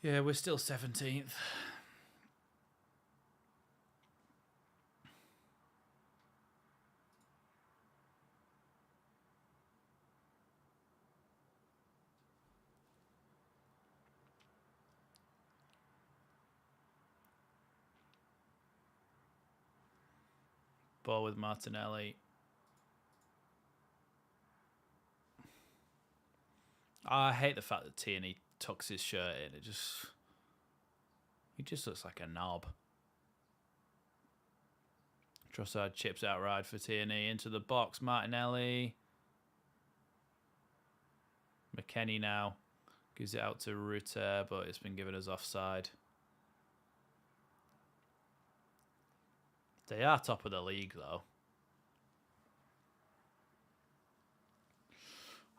S1: Yeah, we're still 17th. Ball with Martinelli. I hate the fact that Tierney tucks his shirt in. He just looks like a knob. Trossard chips out right for Tierney into the box. Martinelli. McKennie now gives it out to Rutter, but it's been given as offside. They are top of the league, though.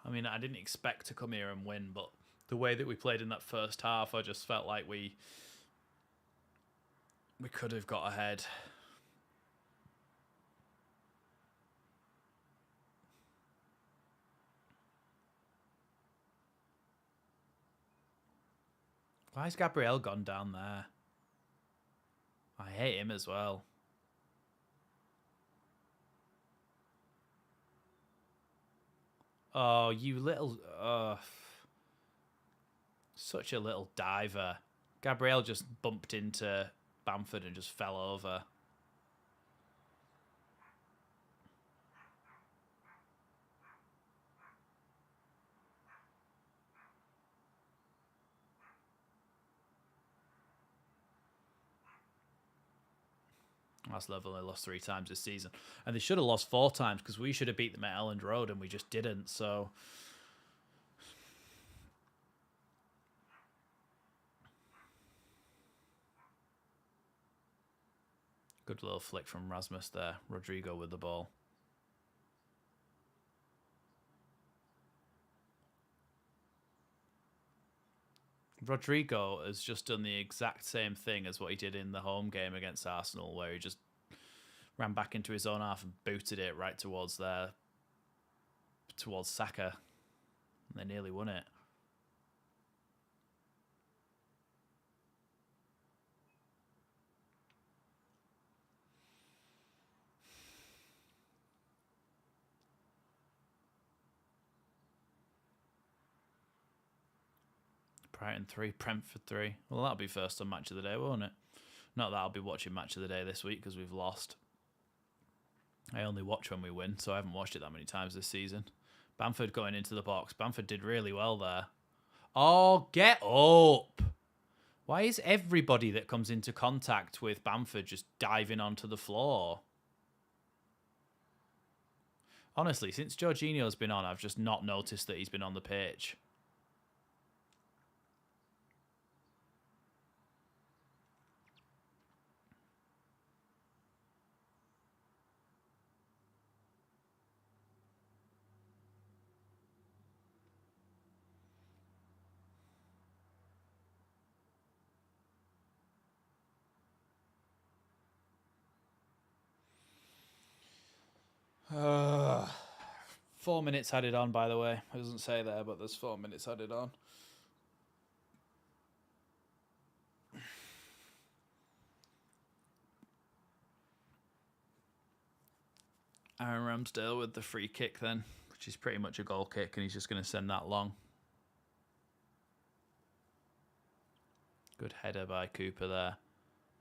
S1: I mean, I didn't expect to come here and win, but the way that we played in that first half, I just felt like we could have got ahead. Why has Gabriel gone down there? I hate him as well. Oh, you little... such a little diver. Gabriel just bumped into Bamford and just fell over. Arsenal have only lost 3 times this season. And they should have lost 4 times because we should have beat them at Elland Road and we just didn't. So... good little flick from Rasmus there. Rodrigo with the ball. Rodrigo has just done the exact same thing as what he did in the home game against Arsenal, where he just ran back into his own half and booted it right towards Saka. And they nearly won it. Brighton 3, Brentford 3. Well, that'll be first on Match of the Day, won't it? Not that I'll be watching Match of the Day this week because we've lost. I only watch when we win, so I haven't watched it that many times this season. Bamford going into the box. Bamford did really well there. Oh, get up! Why is everybody that comes into contact with Bamford just diving onto the floor? Honestly, since Jorginho's been on, I've just not noticed that he's been on the pitch. Uh, 4 minutes added on, by the way. It doesn't say there, but there's 4 minutes added on. Aaron Ramsdale with the free kick then, which is pretty much a goal kick, and he's just going to send that long. Good header by Cooper there.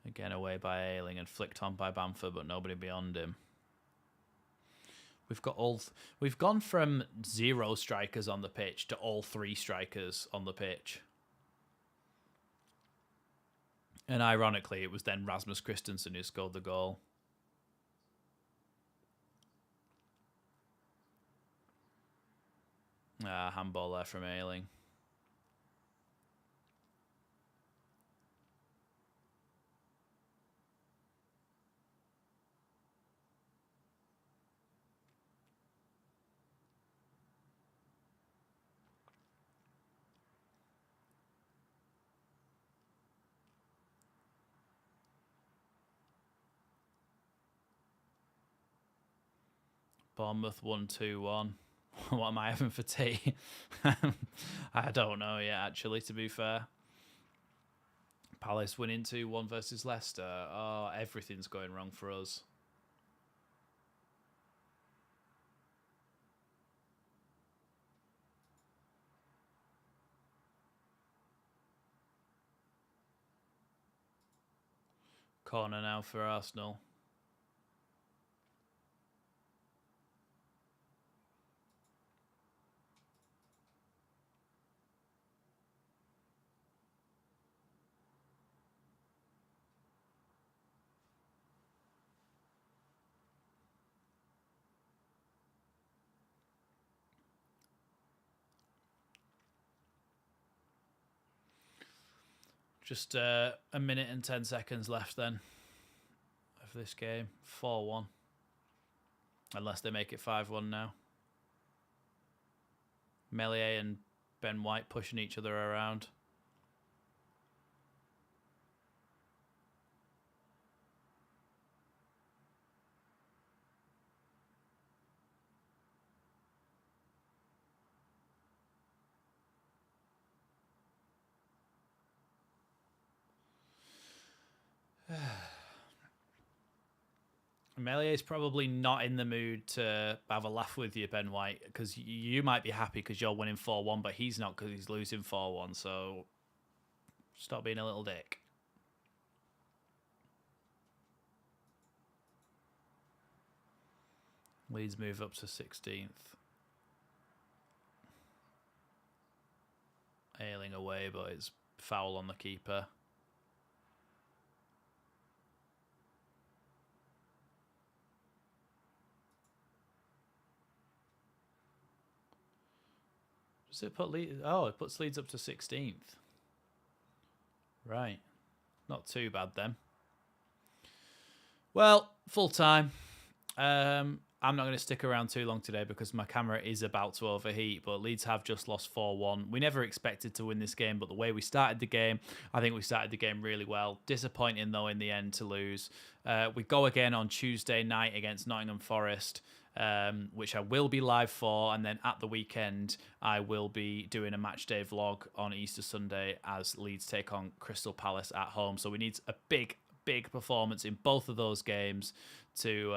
S1: Again away by Ayling and flicked on by Bamford, but nobody beyond him. We've gone from 0 strikers on the pitch to all 3 strikers on the pitch. And ironically, it was then Rasmus Christensen who scored the goal. Handball there from Ayling. Bournemouth 1-2-1. What am I having for tea? I don't know yet, actually, to be fair. Palace winning 2-1 versus Leicester. Oh, everything's going wrong for us. Corner now for Arsenal. Just a minute and 10 seconds left then of this game. 4-1. Unless they make it 5-1 now. Meslier and Ben White pushing each other around. Meslier is probably not in the mood to have a laugh with you, Ben White, because you might be happy because you're winning 4-1, but he's not because he's losing 4-1, so stop being a little dick. Leeds move up to 16th. Ailing away, but it's foul on the keeper. Does it put Leeds? Oh, it puts Leeds up to 16th. Right. Not too bad then. Well, full time. I'm not going to stick around too long today because my camera is about to overheat, but Leeds have just lost 4-1. We never expected to win this game, but the way we started the game, I think we started the game really well. Disappointing, though, in the end to lose. We go again on Tuesday night against Nottingham Forest, which I will be live for, and then at the weekend, I will be doing a match day vlog on Easter Sunday as Leeds take on Crystal Palace at home. So we need a big performance in both of those games to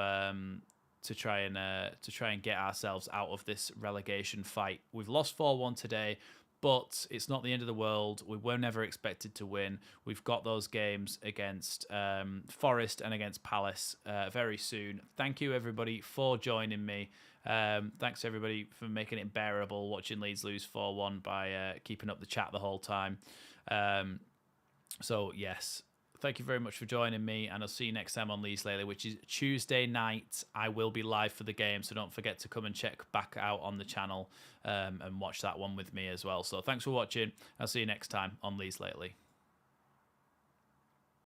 S1: try and get ourselves out of this relegation fight. We've lost 4-1 today, but it's not the end of the world. We were never expected to win. We've got those games against Forest and against Palace very soon. Thank you, everybody, for joining me. Thanks, everybody, for making it bearable watching Leeds lose 4-1 by keeping up the chat the whole time. So, yes. Thank you very much for joining me, and I'll see you next time on Leeds Lately, which is Tuesday night. I will be live for the game, so don't forget to come and check back out on the channel and watch that one with me as well. So thanks for watching. I'll see you next time on Leeds Lately.